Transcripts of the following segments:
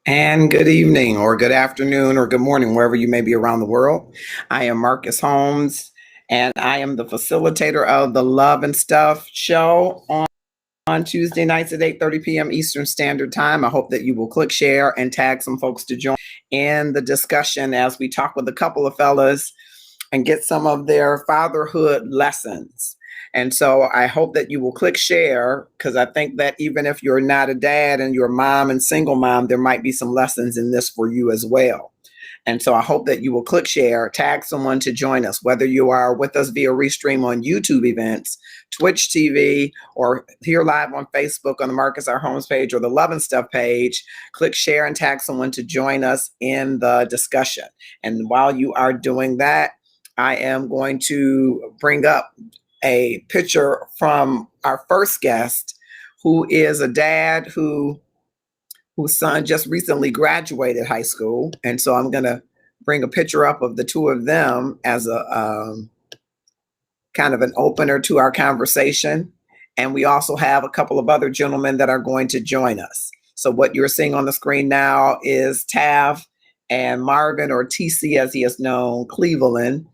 And good evening, or good afternoon, or good morning, wherever you may be around the world. I am Marcus Holmes, and I am the facilitator of the Love and Stuff show on Tuesday nights at 8:30 p.m. Eastern Standard Time. I hope that you will click share and tag some folks to join in the discussion as we talk with a couple of fellas and get some of their fatherhood lessons. And so I hope that you will click share because I think that even if you're not a dad and you're a mom and single mom, there might be some lessons in this for you as well. And so I hope that you will click share, tag someone to join us, whether you are with us via restream on YouTube events, Twitch TV, or here live on Facebook on the Marcus R. Holmes page or the Love and Stuff page. Click share and tag someone to join us in the discussion. And while you are doing that, I am going to bring up a picture from our first guest, who is a dad whose son just recently graduated high school. And so I'm going to bring a picture up of the two of them as a kind of an opener to our conversation. And we also have a couple of other gentlemen that are going to join us. So what you're seeing on the screen now is Tav and Marvin, or TC as he is known, Cleveland.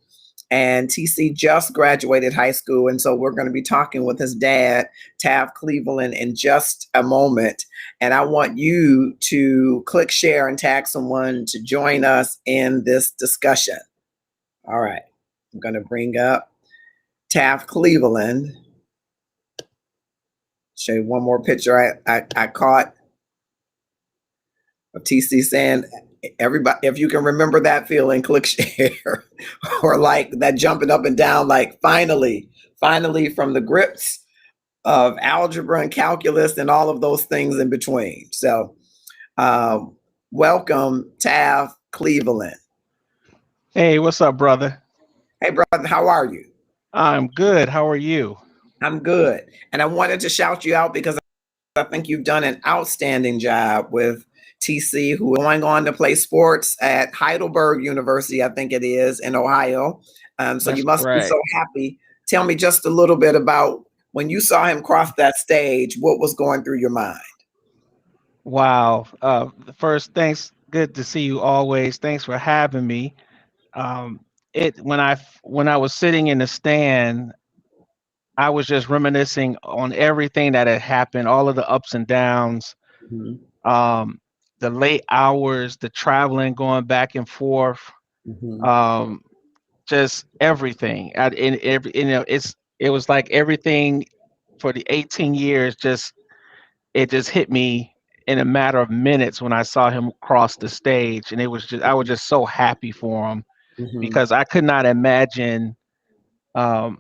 And TC just graduated high school. And so we're going to be talking with his dad, Tav Cleveland, in just a moment. And I want you to click share and tag someone to join us in this discussion. All right. I'm going to bring up Tav Cleveland. Show you one more picture I caught of TC saying, everybody, if you can remember that feeling, click share. Or like that jumping up and down, like finally from the grips of algebra and calculus and all of those things in between. So welcome, Tav Cleveland. Hey, what's up, brother? Hey, brother, how are you? I'm good. How are you? I'm good. And I wanted to shout you out because I think you've done an outstanding job with TC, who is going on to play sports at Heidelberg University, I think it is, in Ohio. So That's you must be correct. so happy. Tell me just a little bit about when you saw him cross that stage, what was going through your mind? Wow. First, thanks. Good to see you always. Thanks for having me. Um, when I was sitting in the stand, I was just reminiscing on everything that had happened, all of the ups and downs, Mhm, um, the late hours, the traveling, going back and forth, mhm, um, just everything. It was like everything for the 18 years it just hit me in a matter of minutes when I saw him cross the stage, and I was just so happy for him mhm, because I could not imagine um,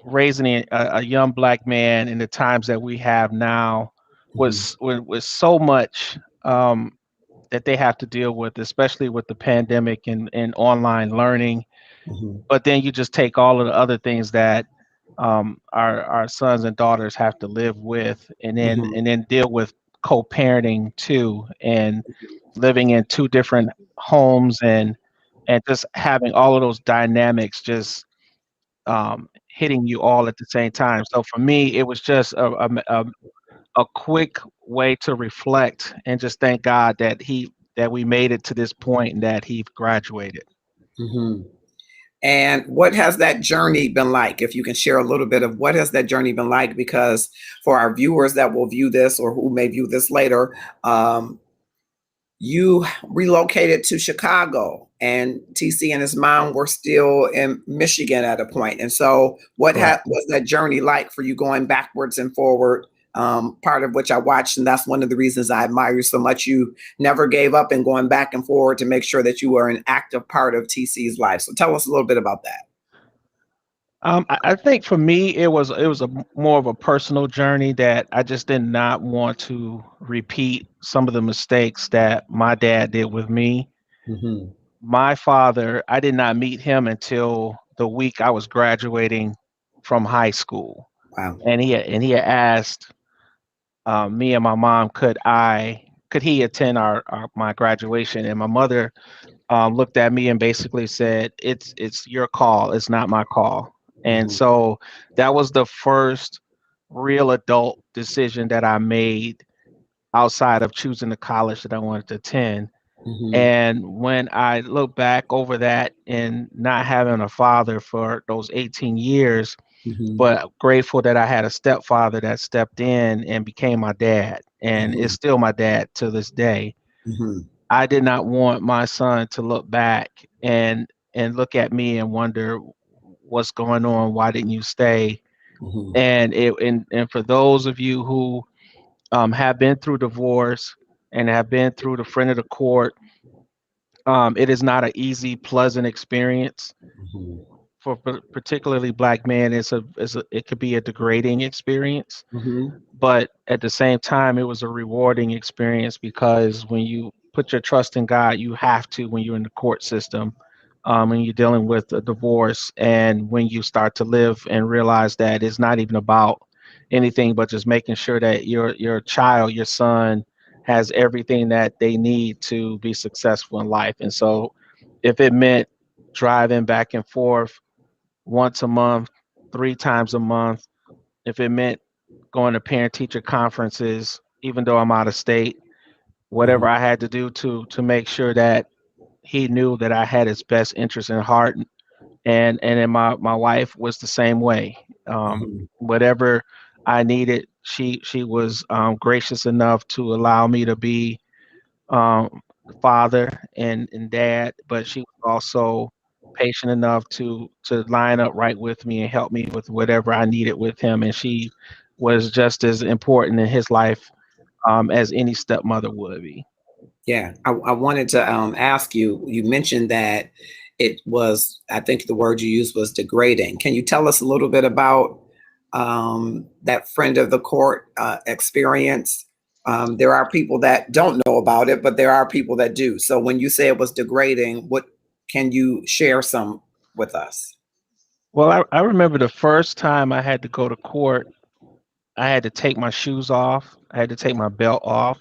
raising a young black man in the times that we have now mhm, with so much that they have to deal with, especially with the pandemic and online learning. mhm, But then you just take all of the other things that our sons and daughters have to live with, mhm, and then deal with co-parenting too, and living in two different homes, and just having all of those dynamics just hitting you all at the same time. So for me, it was just a quick way to reflect and just thank God that we made it to this point and that he graduated. mhm. And what has that journey been like? If you can share a little bit of what has that journey been like, because for our viewers that will view this or who may view this later, you relocated to Chicago, and TC and his mom were still in Michigan at a point. And so, what Correct. was that journey like for you going backwards and forward? Part of which I watched, and that's one of the reasons I admire you so much. You never gave up in going back and forward to make sure that you were an active part of TC's life. So, tell us a little bit about that. I think for me, more of a personal journey that I just did not want to repeat some of the mistakes that my dad did with me. Hmm. My father, I did not meet him until the week I was graduating from high school, Wow. and he had asked me and my mom, could he attend my graduation, and my mother looked at me and basically said, it's your call, it's not my call. And Hmm. so that was the first real adult decision that I made outside of choosing the college that I wanted to attend. Mhm. And when I look back over that and not having a father for those 18 years, Mhm. but grateful that I had a stepfather that stepped in and became my dad and is Mhm. still my dad to this day. Mhm. I did not want my son to look back and look at me and wonder what's going on, why didn't you stay? Mhm. And for those of you who have been through divorce and have been through the friend of the court, it is not an easy, pleasant experience Mhm. for particularly black men. It could be a degrading experience, Mhm. but at the same time, it was a rewarding experience because when you put your trust in God, you have to when you're in the court system, when you're dealing with a divorce, and when you start to live and realize that it's not even about anything but just making sure that your child, your son, has everything that they need to be successful in life. And so, if it meant driving back and forth once a month, 3 times a month, if it meant going to parent teacher conferences, even though I'm out of state, whatever Mhm. I had to do to make sure that he knew that I had his best interest in heart, and then my wife was the same way. Mhm. Whatever I needed, she was gracious enough to allow me to be um, father and dad, but she was also patient enough to line up right with me and help me with whatever I needed with him. And she was just as important in his life as any stepmother would be. Yeah, I wanted to ask you. You mentioned that it was, I think the word you used was degrading. Can you tell us a little bit about that friend of the court experience? There are people that don't know about it, but there are people that do. So when you say it was degrading, what can you share some with us? Well, I remember the first time I had to go to court, I had to take my shoes off, I had to take my belt off,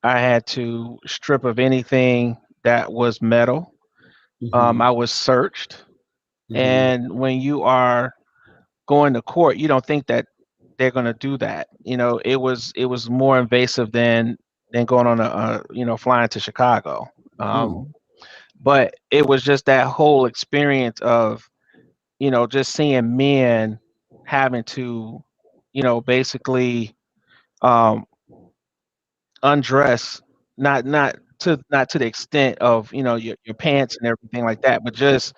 I had to strip of anything that was metal. Hmm. I was searched. Hmm. And when you are going to court, you don't think that they're going to do that. It was more invasive than going on flying to Chicago. Mm. But it was just that whole experience of just seeing men having to basically um, undress, not to the extent of your pants and everything like that, but just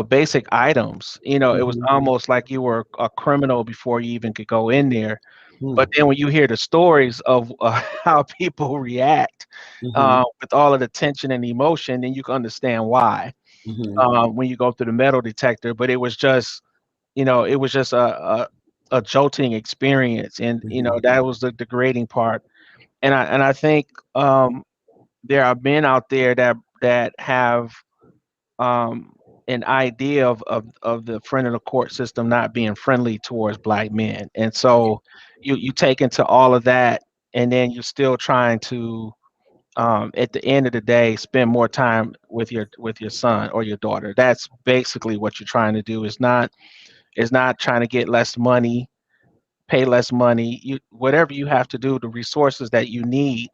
basic items. It was Hmm. almost like you were a criminal before you even could go in there. But Mm. then when you hear the stories of how people react Hmm. with all of the tension and emotion, then you can understand why Hmm. when you go through the metal detector. But it was just a jolting experience, and Hmm. that was the degrading part. And I think there are men out there that have um, an idea of the friend of the court system not being friendly towards black men, and so you take into all of that, and then you're still trying to at the end of the day spend more time with your son or your daughter. That's basically what you're trying to do. Is not trying to get less money, pay less money. Whatever you have to do, the resources that you need,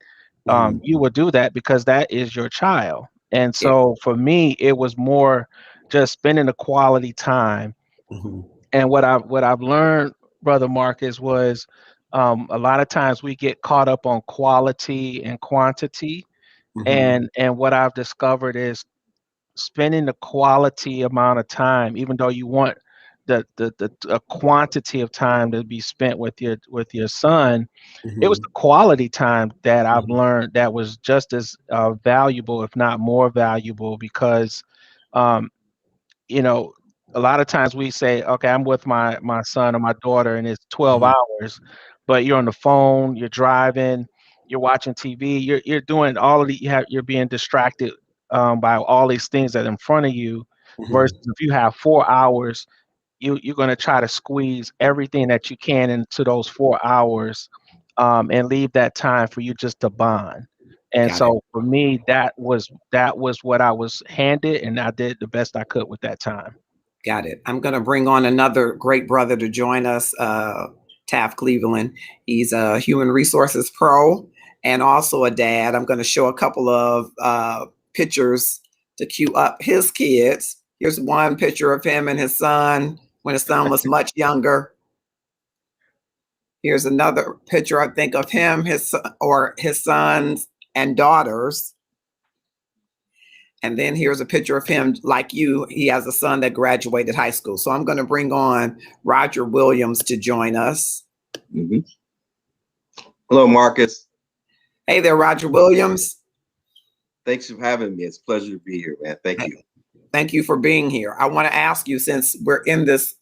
Hmm. you will do that because that is your child. And Yeah. so for me, it was more just spending the quality time. Hmm. And what I've learned, brother Marcus, was a lot of times we get caught up on quality and quantity. Hmm. And what I've discovered is spending the quality amount of time, even though you want the a quantity of time to be spent with your son, it was Hmm. the quality time that I've learned that was just as valuable, if not more valuable, because um, you know, a lot of times we say, okay, I'm with my son or my daughter, and it's 12 Hmm. hours, but you're on the phone, you're driving, you're watching TV, you're doing all of you're being distracted by all these things that are in front of you. Versus Hmm. if you have 4 hours, you're going to try to squeeze everything that you can into those 4 hours, and leave that time for you just to bond. And Got it. so for me, that was what I was handed, and I did the best I could with that time. Got it. I'm going to bring on another great brother to join us, Taft Cleveland. He's a human resources pro. and also a dad. I'm going to show a couple of pictures to cue up his kids. Here's one picture of him and his son when his son was much younger. Here's another picture, I think, of him, his sons and daughters. And then here's a picture of him like you. He has a son that graduated high school. So I'm going to bring on Roger Williams to join us. Mm-hmm. Hello, Marcus. Hey there, Roger Williams. Thanks for having me. It's a pleasure to be here, man. Thank you. Thank you for being here. I want to ask you, since we're in this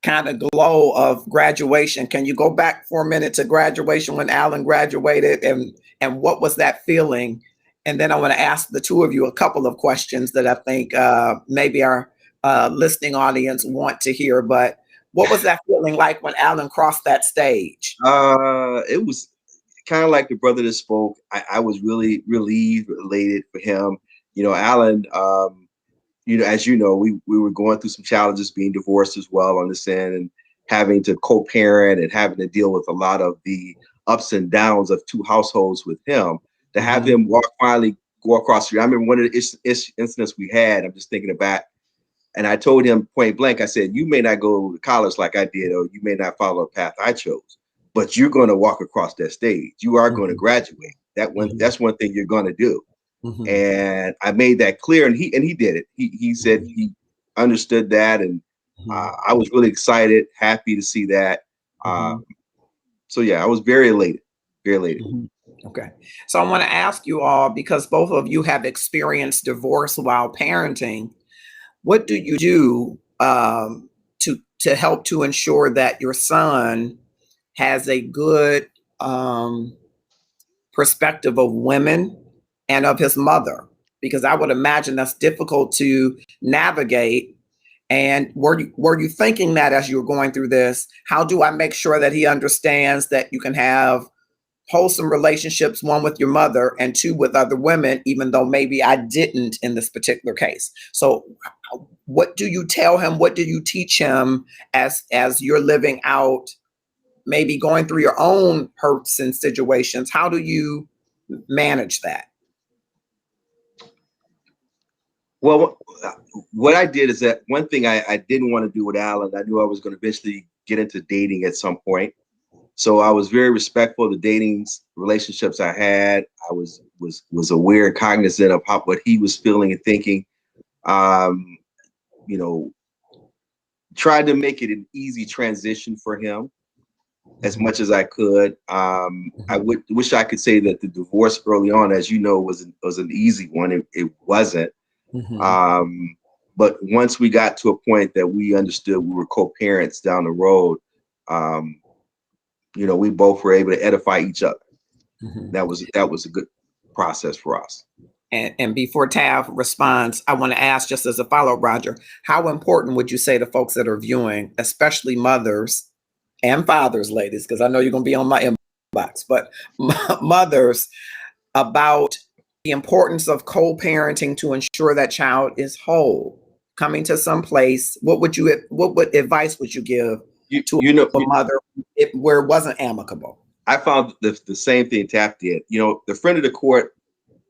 kind of glow of graduation, can you go back for a minute to graduation when Alan graduated, and what was that feeling? And then I want to ask the two of you a couple of questions that I think maybe our listening audience want to hear. But what was that feeling like when Alan crossed that stage? It was kind of like the brother that spoke. I was really relieved, elated for him. Alan, as you know, we were going through some challenges, being divorced as well on this end, and having to co-parent and having to deal with a lot of the ups and downs of two households with him. To have him finally go across the street. I remember one of the incidents we had, I'm just thinking back, and I told him point blank, I said, you may not go to college like I did, or you may not follow a path I chose, but you're going to walk across that stage. You are going to graduate. That's one thing you're going to do. And I made that clear, and he did it. He said he understood that, and I was really excited, happy to see that. So yeah, I was very elated, very elated. Okay, so I want to ask you all, because both of you have experienced divorce while parenting, what do you do to help to ensure that your son has a good perspective of women and of his mother? Because I would imagine that's difficult to navigate. And were you thinking that as you were going through this? How do I make sure that he understands that you can have wholesome relationships, one with your mother and two with other women, even though maybe I didn't in this particular case? So what do you tell him? What do you teach him as you're living out, maybe going through your own hurts and situations? How do you manage that? Well, what I did is that one thing I didn't want to do with Alan, I knew I was going to eventually get into dating at some point. So I was very respectful of the dating relationships I had. I was aware and cognizant of what he was feeling and thinking. Tried to make it an easy transition for him as much as I could. I wish I could say that the divorce early on, as you know, was an easy one. It wasn't. But once we got to a point that we understood we were co-parents down the road, we both were able to edify each other. That was a good process for us. And before Tav responds, I want to ask, just as a follow-up, Roger, how important would you say to folks that are viewing, especially mothers and fathers, ladies, because I know you're going to be on my inbox, but mothers, about the importance of co-parenting to ensure that child is whole, coming to some place? What advice would you give to a mother where it wasn't amicable? I found the same thing Taff did. The friend of the court,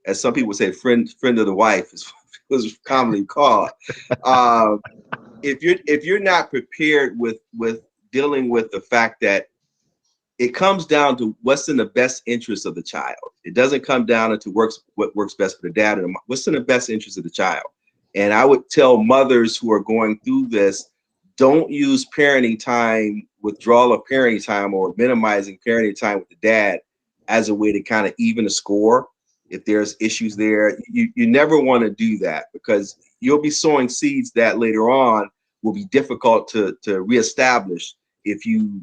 as some people say, friend of the wife was commonly called. If you're not prepared with dealing with the fact that it comes down to what's in the best interest of the child. It doesn't come down to what works best for the dad and what's in the best interest of the child. And I would tell mothers who are going through this, don't use parenting time, withdrawal of parenting time, or minimizing parenting time with the dad as a way to kind of even the score. If there's issues there, you never want to do that, because you'll be sowing seeds that later on will be difficult to reestablish if you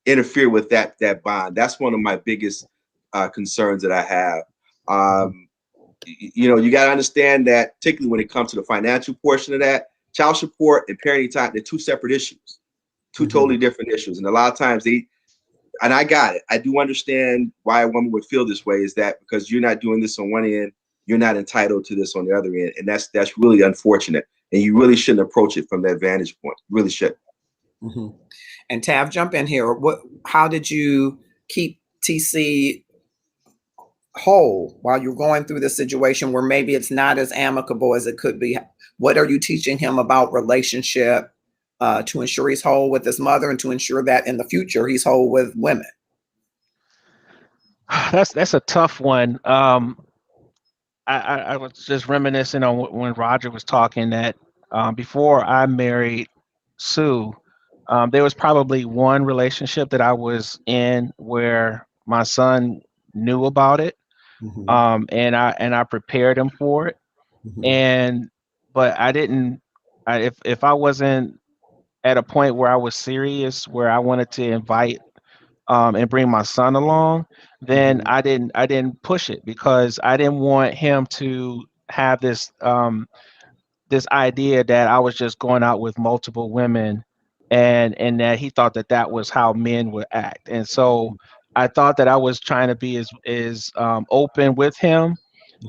interfere with that bond. That's one of my biggest concerns that I have. You got to understand that, particularly when it comes to the financial portion of that, child support and parenting time, they're two separate issues, two totally different issues. And a lot of times and I got it. I do understand why a woman would feel this way, is that because you're not doing this on one end, you're not entitled to this on the other end. And that's really unfortunate. And you really shouldn't approach it from that vantage point. You really shouldn't. And Tav, jump in here. How did you keep TC whole while you're going through this situation where maybe it's not as amicable as it could be? What are you teaching him about relationship to ensure he's whole with his mother and to ensure that in the future he's whole with women? That's a tough one. I was just reminiscing on when Roger was talking that before I married Sue, there was probably one relationship that I was in where my son knew about it, Hmm. and I prepared him for it, Hmm. and but I didn't. If I wasn't at a point where I was serious, where I wanted to invite and bring my son along, then Hmm. I didn't push it because I didn't want him to have this idea that I was just going out with multiple women, and that he thought that that was how men would act. And so I thought that I was trying to be as open with him.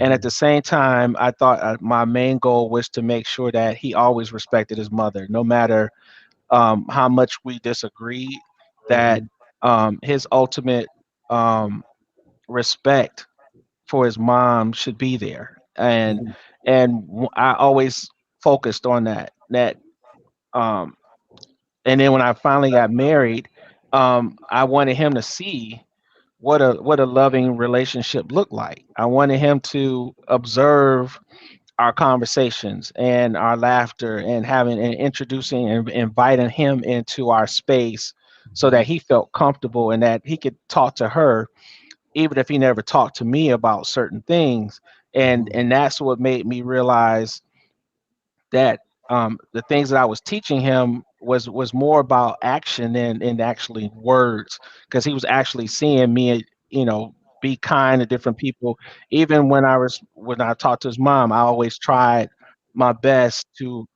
And at Hmm. the same time, I thought my main goal was to make sure that he always respected his mother, no matter how much we disagreed, that Hmm. his ultimate um, respect for his mom should be there. I always focused on that. Um, and then when I finally got married, I wanted him to see what a loving relationship looked like. I wanted him to observe our conversations and our laughter and having and introducing and inviting him into our space so that he felt comfortable and that he could talk to her even if he never talked to me about certain things. And that's what made me realize that the things that I was teaching him was more about action than actually words, because he was actually seeing me, be kind to different people. Even when I talked to his mom, I always tried my best to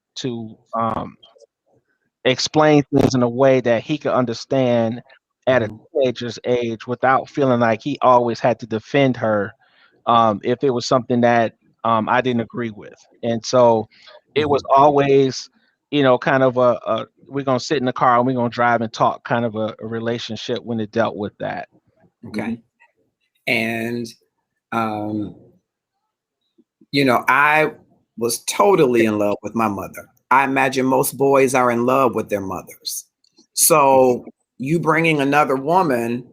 explain things in a way that he could understand at a Hmm. teenager's age without feeling like he always had to defend her if it was something that I didn't agree with. And so it was Hmm. always, kind of a we're going to sit in the car and we're going to drive and talk kind of a relationship when it dealt with that. Okay. And um, I was totally in love with my mother. I imagine most boys are in love with their mothers. So you bringing another woman,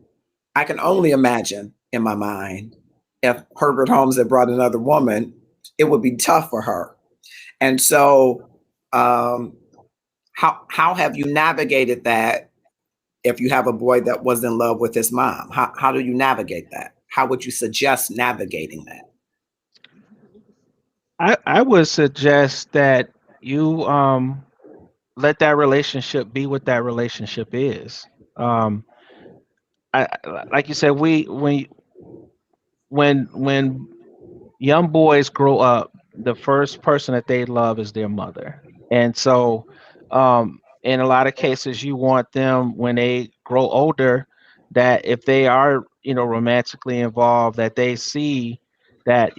I can only imagine in my mind if Herbert Holmes had brought another woman, it would be tough for her. And so, um, how have you navigated that if you have a boy that was in love with his mom? How do you navigate that? How would you suggest navigating that? I would suggest that you let that relationship be what that relationship is. Um, like you said, when young boys grow up, the first person that they love is their mother. And so, in a lot of cases, you want them when they grow older, that if they are, romantically involved, that they see that,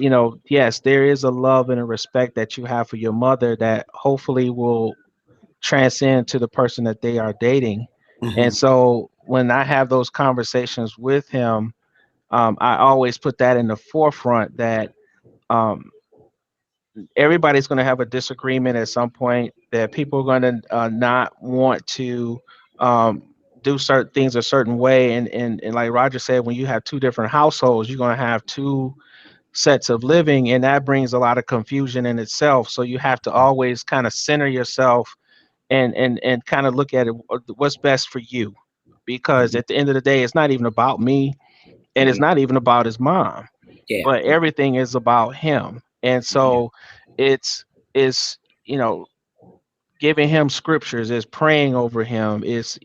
yes, there is a love and a respect that you have for your mother that hopefully will transcend to the person that they are dating. And Hmm. so, when I have those conversations with him, I always put that in the forefront that um, everybody's going to have a disagreement at some point, that people are going to not want to um, do certain things a certain way, and like Roger said, when you have two different households, you're going to have two sets of living, and that brings a lot of confusion in itself. So you have to always kind of center yourself and kind of look at it, what's best for you, because Hmm. at the end of the day, it's not even about me, and it's not even about his mom, Yeah. but everything is about him. And Yeah. so it's you know giving him scriptures, is praying over him, is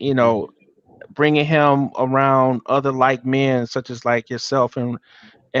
bringing him around other like men such as like yourself and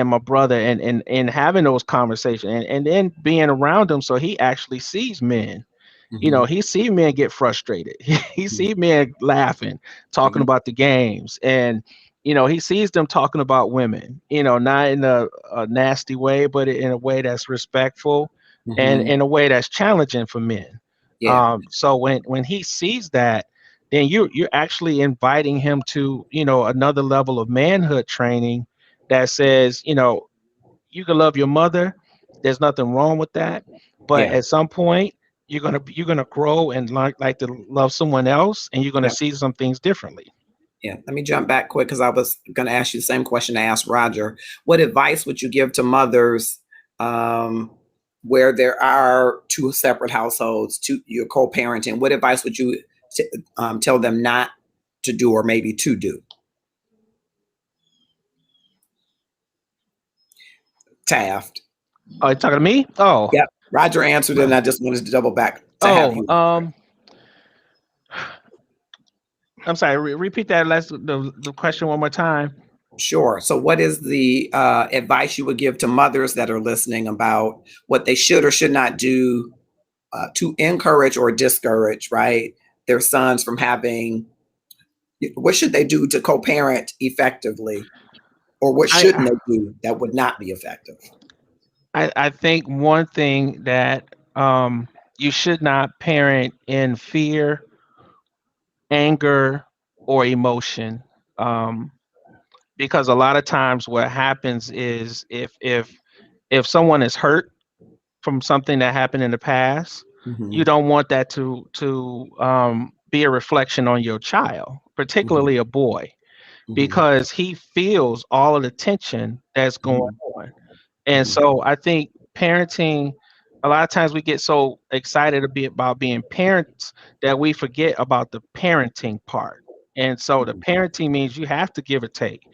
my brother, and having those conversations, and then being around him so he actually sees men. Hmm. He see men get frustrated. He see men laughing, talking Hmm. about the games, and he sees them talking about women. Not in a nasty way, but in a way that's respectful, and Hmm. in a way that's challenging for men. Yeah. So when he sees that, then you're actually inviting him to another level of manhood training that says, you can love your mother. There's nothing wrong with that. But Yeah. at some point, you're gonna grow and like to love someone else, and you're gonna Yeah. see some things differently. Yeah. Let me jump back quick because I was going to ask you the same question I asked Roger. What advice would you give to mothers where there are two separate households, you're co-parenting? What advice would you tell them not to do or maybe to do? Taft. Oh, you talking to me? Oh, Yep. Roger answered it, and I just wanted to double back to have oh. you. I'm sorry. Repeat that the question one more time. Sure. So, what is the advice you would give to mothers that are listening about what they should or should not do to encourage or discourage, right, their sons from having? What should they do to co-parent effectively, or what shouldn't I they do that would not be effective? I think one thing that you should not parent in fear, anger, or emotion. Because a lot of times what happens is if someone is hurt from something that happened in the past, you Mm-hmm. don't want that to be a reflection on your child, Mm-hmm. particularly a boy, Mm-hmm. because he feels all of the tension that's going Mm-hmm. on. And so I think parenting, a lot of times we get so excited about being parents that we forget about the parenting part. And so the parenting means you have to give or take.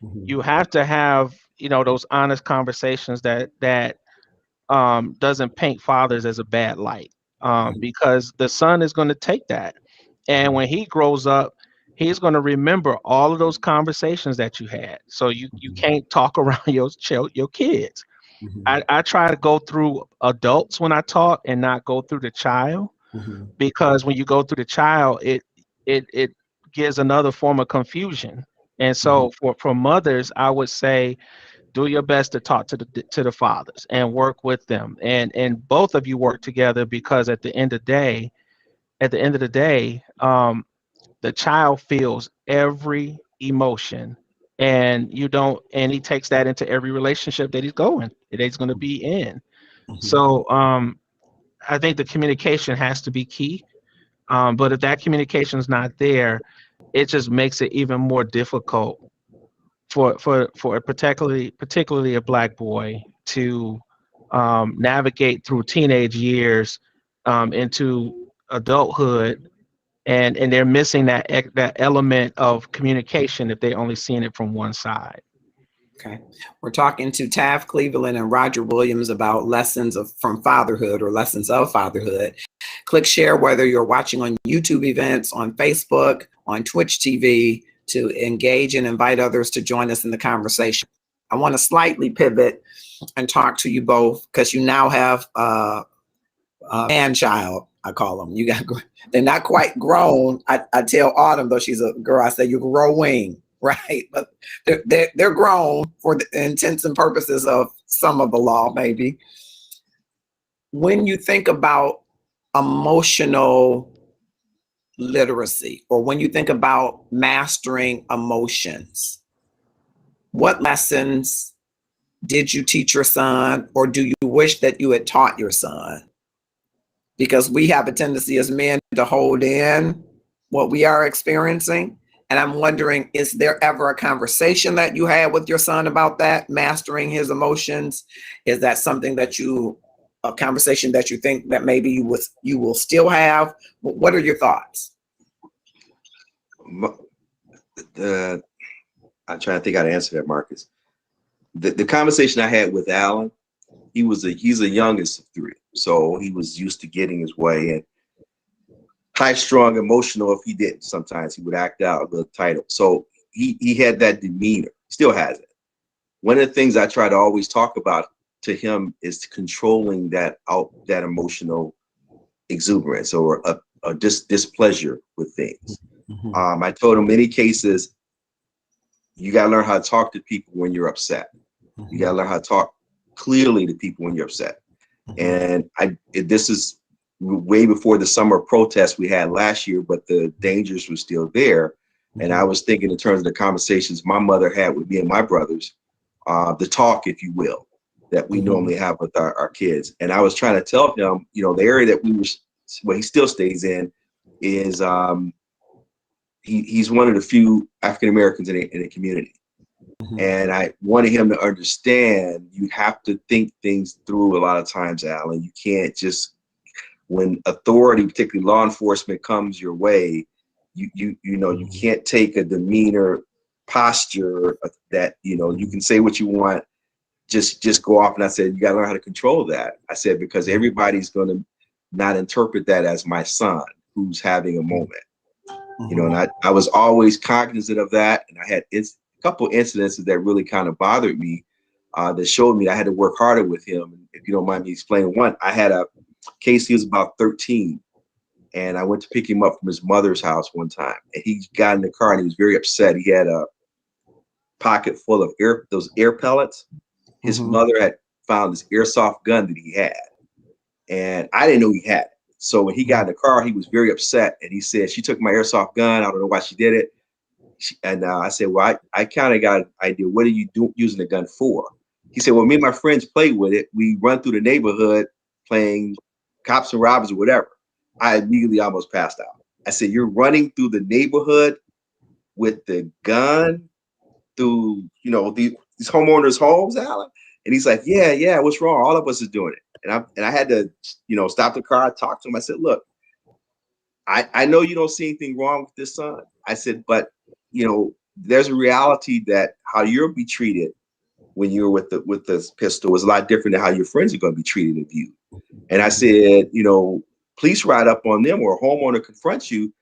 Mm-hmm. You have to have, those honest conversations that doesn't paint fathers as a bad light, Mm-hmm. because the son is going to take that, and when he grows up, he's going to remember all of those conversations that you had. So you Mm-hmm. can't talk around your kids. Mm-hmm. I try to go through adults when I talk and not go through the child, Mm-hmm. because when you go through the child, it gives another form of confusion. And Mm-hmm. so for mothers, I would say do your best to talk to the fathers and work with them, and both of you work together, because at the end of the day, the child feels every emotion, and you don't and he takes that into every relationship that he's going to be in. Mm-hmm. So I think the communication has to be key, but if that communication is not there, it just makes it even more difficult for particularly a black boy to navigate through teenage years into adulthood, and they're missing that element of communication if they're only seeing it from one side. Okay. We're talking to Taft Cleveland and Roger Williams about from fatherhood, or lessons of fatherhood. Click share whether you're watching on YouTube events, on Facebook, on Twitch TV, to engage and invite others to join us in the conversation. I want to slightly pivot and talk to you both, because you now have a man child, I call them. They're not quite grown. I tell Autumn, though she's a girl, I say you're growing, right? But they're grown for the intents and purposes of some of the law, maybe. When you think about emotional literacy, or when you think about mastering emotions, what lessons did you teach your son, or do you wish that you had taught your son? Because we have a tendency as men to hold in what we are experiencing. And I'm wondering, is there ever a conversation that you had with your son about that, mastering his emotions? Is that something a conversation that you think that maybe you will still have? What are your thoughts? I'm trying to think how to answer that, Marcus. The conversation I had with Alan, he's the youngest of three, so he was used to getting his way, and high strung, emotional. If he didn't, sometimes he would act out a little title. So he had that demeanor. Still has it. One of the things I try to always talk about to him is controlling that emotional exuberance, or a displeasure with things. Mm-hmm. I told him in many cases, you got to learn how to talk to people when you're upset. Mm-hmm. You got to learn how to talk clearly to people when you're upset. Mm-hmm. And this is way before the summer protests we had last year, but the dangers were still there. And I was thinking in terms of the conversations my mother had with me and my brothers, the talk, if you will, that we normally have with our kids. And I was trying to tell him, you know, the area that well, he still stays in is he's one of the few African Americans in the community. And I wanted him to understand you have to think things through a lot of times, Alan. You can't just, when authority, particularly law enforcement, comes your way, you know, you can't take a demeanor posture that, you know, you can say what you want, just go off. And I said, you got to learn how to control that. I said, because everybody's going to not interpret that as my son who's having a moment. You know, and I was always cognizant of that. And I had a couple incidences that really kind of bothered me, that showed me I had to work harder with him. And if you don't mind me explaining one, I had a case, he was about 13. And I went to pick him up from his mother's house one time. And he got in the car and he was very upset. He had a pocket full of those air pellets. His mother had found this airsoft gun that he had. And I didn't know he had it. So when he got in the car, he was very upset. And he said, she took my airsoft gun. I don't know why she did it. And I said, well, I kind of got an idea. What are you using the gun for? He said, well, me and my friends play with it. We run through the neighborhood playing cops and robbers or whatever. I immediately almost passed out. I said, you're running through the neighborhood with the gun through, you know, these homeowners' homes, Alan? And he's like, yeah, what's wrong? All of us is doing it. And I had to, you know, stop the car, talk to him. I said, look, I know you don't see anything wrong with this, son. I said, but, you know, there's a reality that how you'll be treated when you're with this pistol is a lot different than how your friends are going to be treated of you. And I said, you know, police ride up on them or a homeowner confronts you,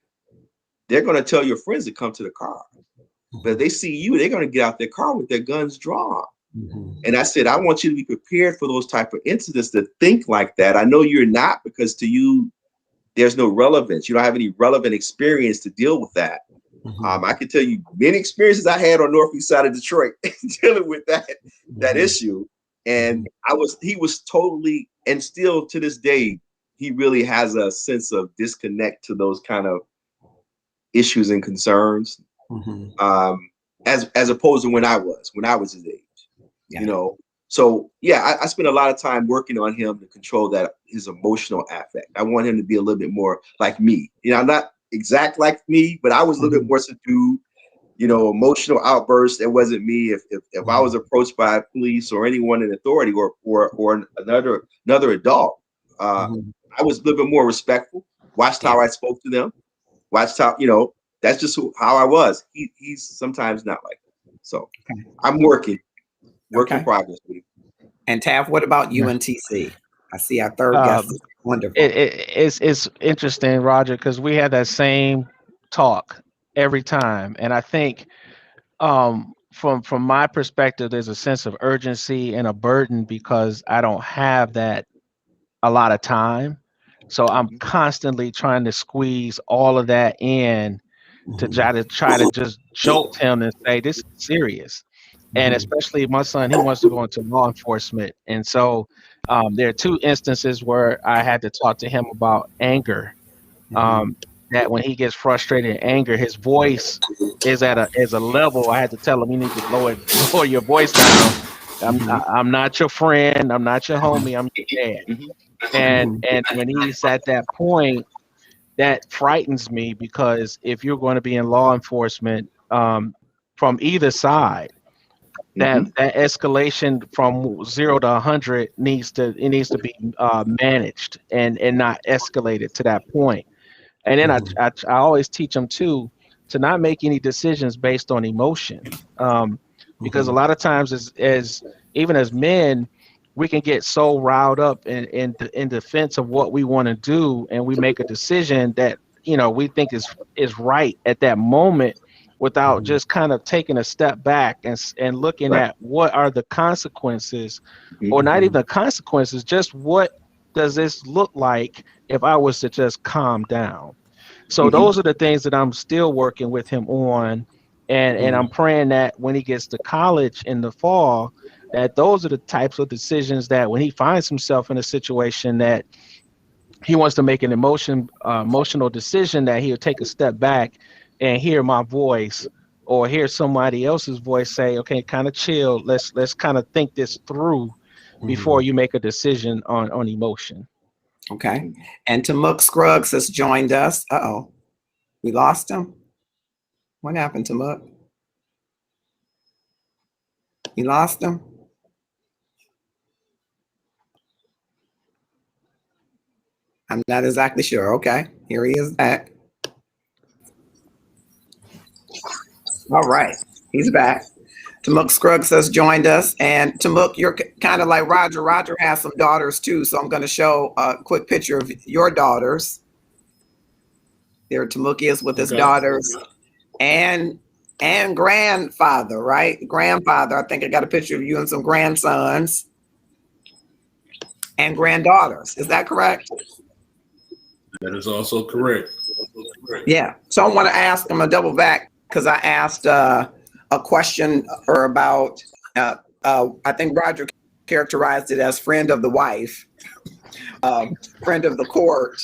they're going to tell your friends to come to the car. But if they see you, they're going to get out their car with their guns drawn. And I said, I want you to be prepared for those type of incidents, to think like that. I know you're not, because to you, there's no relevance. You don't have any relevant experience to deal with that. I can tell you many experiences I had on Northeast side of Detroit dealing with that issue. And he was totally, and still to this day, he really has a sense of disconnect to those kind of issues and concerns, as opposed to when I was his age. You know, so yeah, I spent a lot of time working on him to control his emotional affect. I want him to be a little bit more like me. You know, I'm not exact like me, but I was a little bit more subdued. You know, emotional outbursts. It wasn't me. If I was approached by police or anyone in authority or another adult, I was a little bit more respectful. Watched how I spoke to them. Watched how, you know, that's just how I was. He's sometimes not like that. So I'm working. Work in progress. And Tav, what about UNTC? I see our third guest. Wonderful. It's interesting, Roger, because we had that same talk every time, and I think from my perspective, there's a sense of urgency and a burden because I don't have that a lot of time, so I'm constantly trying to squeeze all of that in to try to just jolt him and say this is serious. And especially my son, he wants to go into law enforcement. And so there are two instances where I had to talk to him about anger. That when he gets frustrated and anger, his voice is at a level. I had to tell him, you need to lower your voice down. I'm not your friend. I'm not your homie. I'm your dad. And when he's at that point, that frightens me, because if you're going to be in law enforcement, from either side, that escalation from 0 to 100 needs to be managed and not escalated to that point. And then I always teach them too to not make any decisions based on emotion, because a lot of times as even as men, we can get so riled up in defense of what we want to do, and we make a decision that, you know, we think is right at that moment, without just kind of taking a step back and looking at what are the consequences, or not even the consequences, just what does this look like if I was to just calm down. So those are the things that I'm still working with him on. And I'm praying that when he gets to college in the fall, that those are the types of decisions that when he finds himself in a situation that he wants to make an emotional decision, that he'll take a step back and hear my voice or hear somebody else's voice say, okay, kind of chill, let's kind of think this through before you make a decision on emotion. Okay. And TaMuk Scruggs has joined us. Uh-oh. We lost him. What happened, TaMuk? You lost him? I'm not exactly sure. Okay. Here he is back. All right. He's back. TaMuk Scruggs has joined us. And TaMuk, you're kind of like Roger. Roger has some daughters too. So I'm going to show a quick picture of your daughters. There TaMuk is with his daughters and grandfather, right? Grandfather. I think I got a picture of you and some grandsons and granddaughters. Is that correct? That is also correct. Yeah. So I want to ask him a double back because I asked a question or about, I think Roger characterized it as friend of the wife, friend of the court.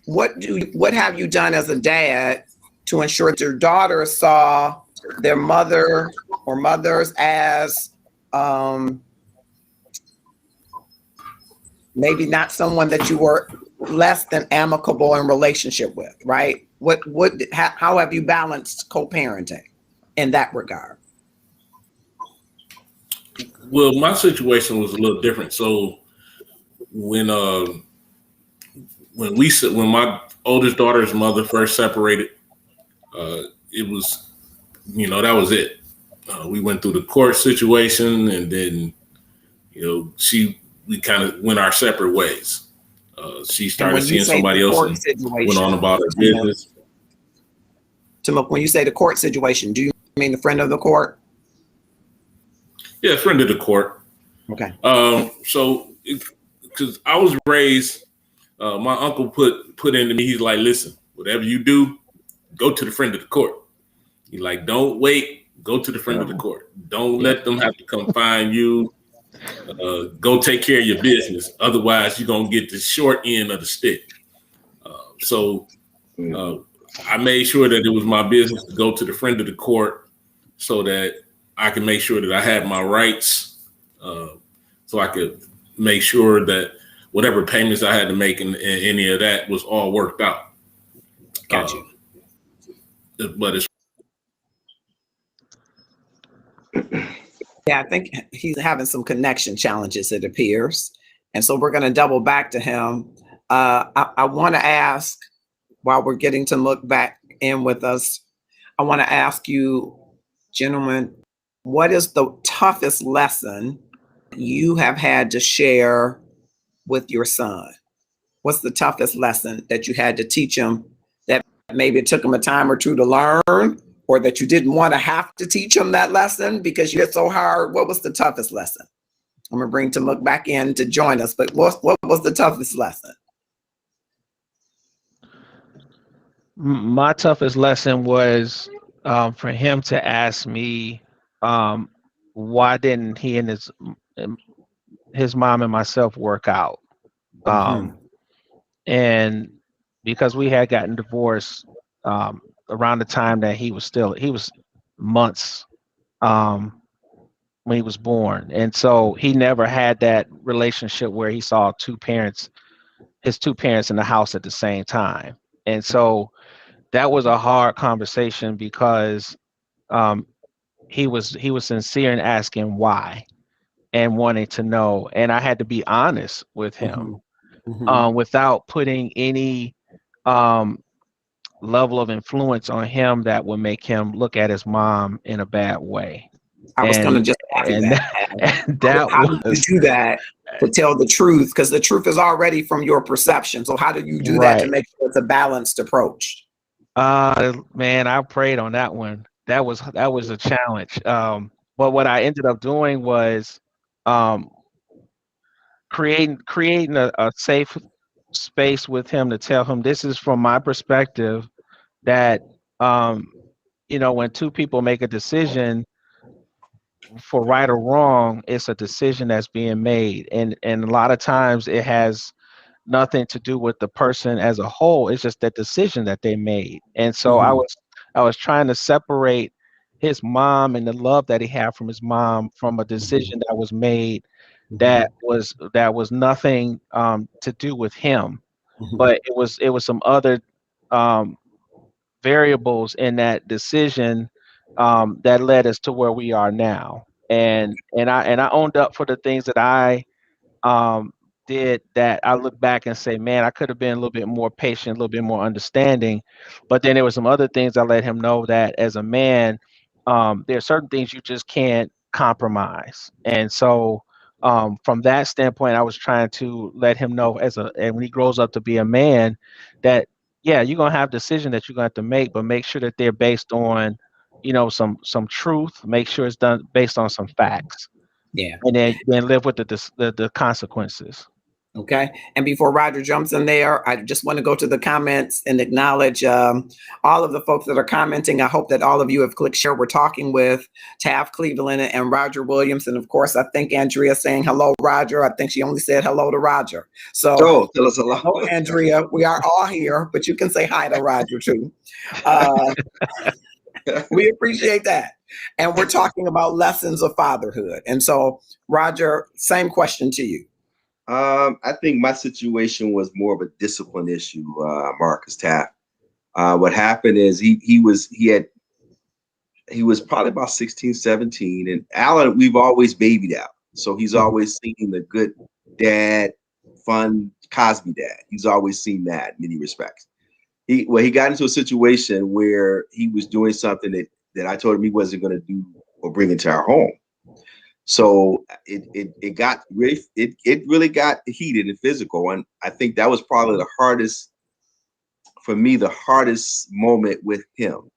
What have you done as a dad to ensure that your daughter saw their mother or mothers as maybe not someone that you were less than amicable in relationship with, right? How have you balanced co-parenting in that regard? Well, my situation was a little different. So when my oldest daughter's mother first separated, it was, that was it. We went through the court situation, and then, we kind of went our separate ways. She started seeing somebody else and went on about her business. TaMuk, when you say the court situation, do you mean the friend of the court? Yeah, friend of the court. Okay. So, because I was raised, my uncle put into me, he's like, listen, whatever you do, go to the friend of the court. He's like, don't wait, go to the friend of the court. Don't let them have to come find you. Go take care of your business. Otherwise, you're going to get the short end of the stick. So I made sure that it was my business to go to the friend of the court so that I can make sure that I had my rights, so I could make sure that whatever payments I had to make in any of that was all worked out. Got you. But it's Yeah, I think he's having some connection challenges, it appears. And so we're going to double back to him. I want to ask, while we're getting to look back in with us, I want to ask you, gentlemen, what is the toughest lesson you have had to share with your son? What's the toughest lesson that you had to teach him that maybe it took him a time or two to learn, or that you didn't want to have to teach him that lesson because you hit so hard? What was the toughest lesson? I'm gonna bring TaMuk back in to join us, but what was the toughest lesson? My toughest lesson was for him to ask me why didn't he and his mom and myself work out, and because we had gotten divorced around the time that he was months when he was born, and so he never had that relationship where he saw his two parents in the house at the same time. And so that was a hard conversation because he was sincere in asking why and wanting to know, and I had to be honest with him without putting any level of influence on him that would make him look at his mom in a bad way. I was going to just ask you that. How did you do that to tell the truth? Because the truth is already from your perception. So how do you do that to make sure it's a balanced approach? Man, I prayed on that one. That was a challenge. But what I ended up doing was creating a safe space with him to tell him this is from my perspective, that when two people make a decision, for right or wrong, it's a decision that's being made, and a lot of times it has nothing to do with the person as a whole. It's just that decision that they made. And so I was I was trying to separate his mom and the love that he had from his mom from a decision that was made that was nothing to do with him, but it was some other um, variables in that decision that led us to where we are now. And I owned up for the things that I um, did, that I look back and say, man, I could have been a little bit more patient, a little bit more understanding. But then there were some other things I let him know that as a man, there are certain things you just can't compromise. And so from that standpoint, I was trying to let him know and when he grows up to be a man, that yeah, you're gonna have decisions that you're gonna have to make, but make sure that they're based on, some truth. Make sure it's done based on some facts, Yeah. and then live with the consequences. Okay. And before Roger jumps in there, I just want to go to the comments and acknowledge all of the folks that are commenting. I hope that all of you have clicked share. We're talking with Taft Cleveland and Roger Williams. And of course, I think Andrea saying hello, Roger. I think she only said hello to Roger. So, Tell us hello. hello, Andrea. We are all here, but you can say hi to Roger too. We appreciate that. And we're talking about lessons of fatherhood. And so, Roger, same question to you. I think my situation was more of a discipline issue, Marcus Taft. What happened is he was probably about 16, 17, and Alan, we've always babied out. So he's always seen the good dad, fun Cosby dad. He's always seen that in many respects. He got into a situation where he was doing something that I told him he wasn't going to do or bring into our home. So it really got heated and physical, and I think that was probably the hardest moment with him,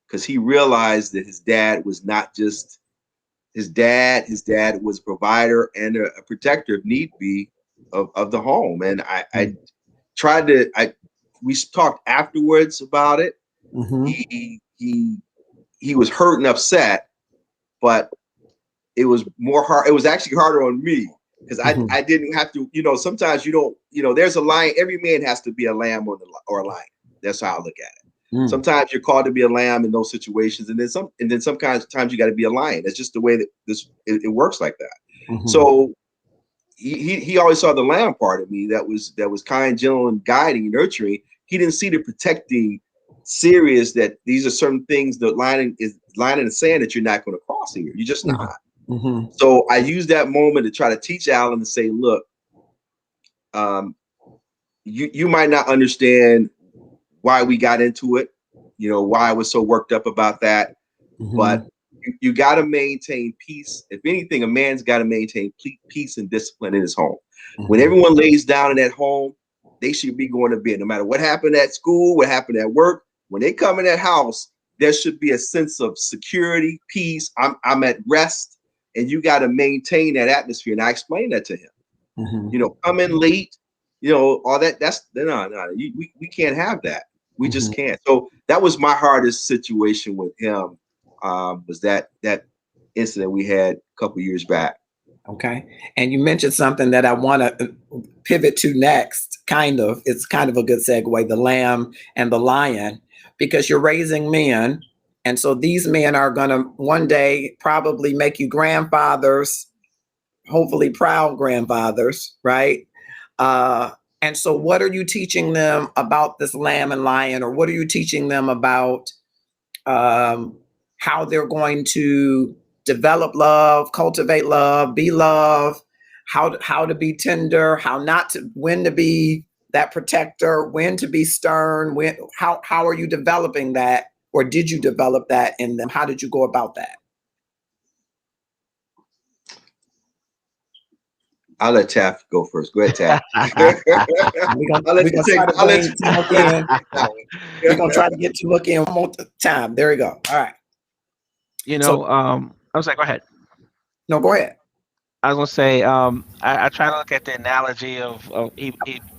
because he realized that his dad was not just his dad. His dad was a provider and a protector, if need be, of the home. And I tried to. We talked afterwards about it. He was hurt and upset, but it was more hard. It was actually harder on me, because I didn't have to, sometimes you don't, there's a lion. Every man has to be a lamb or a lion. That's how I look at it. Sometimes you're called to be a lamb in those situations. And then sometimes you got to be a lion. That's just the way that it works like that. So he always saw the lamb part of me that was kind, gentle, and guiding, nurturing. He didn't see the protecting, serious, that these are certain things, the line in the sand that you're not going to cross here. You're just not. So I used that moment to try to teach Alan to say, look, you might not understand why we got into it, why I was so worked up about that, but you got to maintain peace. If anything, a man's got to maintain peace and discipline in his home. When everyone lays down in that home, they should be going to bed. No matter what happened at school, what happened at work, when they come in that house, there should be a sense of security, peace. I'm at rest. And you got to maintain that atmosphere. And I explained that to him. Come in late, all that. That's no. We can't have that. We just can't. So that was my hardest situation with him. Was that incident we had a couple years back. Okay. And you mentioned something that I want to pivot to next. It's kind of a good segue, the lamb and the lion, because you're raising men. And so these men are going to one day probably make you grandfathers, hopefully proud grandfathers, right? And so what are you teaching them about this lamb and lion, or what are you teaching them about how they're going to develop love, cultivate love, be love, how to be tender, when to be that protector, when to be stern, how are you developing that? Or did you develop that in them? How did you go about that? I'll let Taft go first. Go ahead, Taft. We're going to try to get TaMuk in one more time. There we go. All right. I was like, go ahead. No, go ahead. I was gonna say, I try to look at the analogy of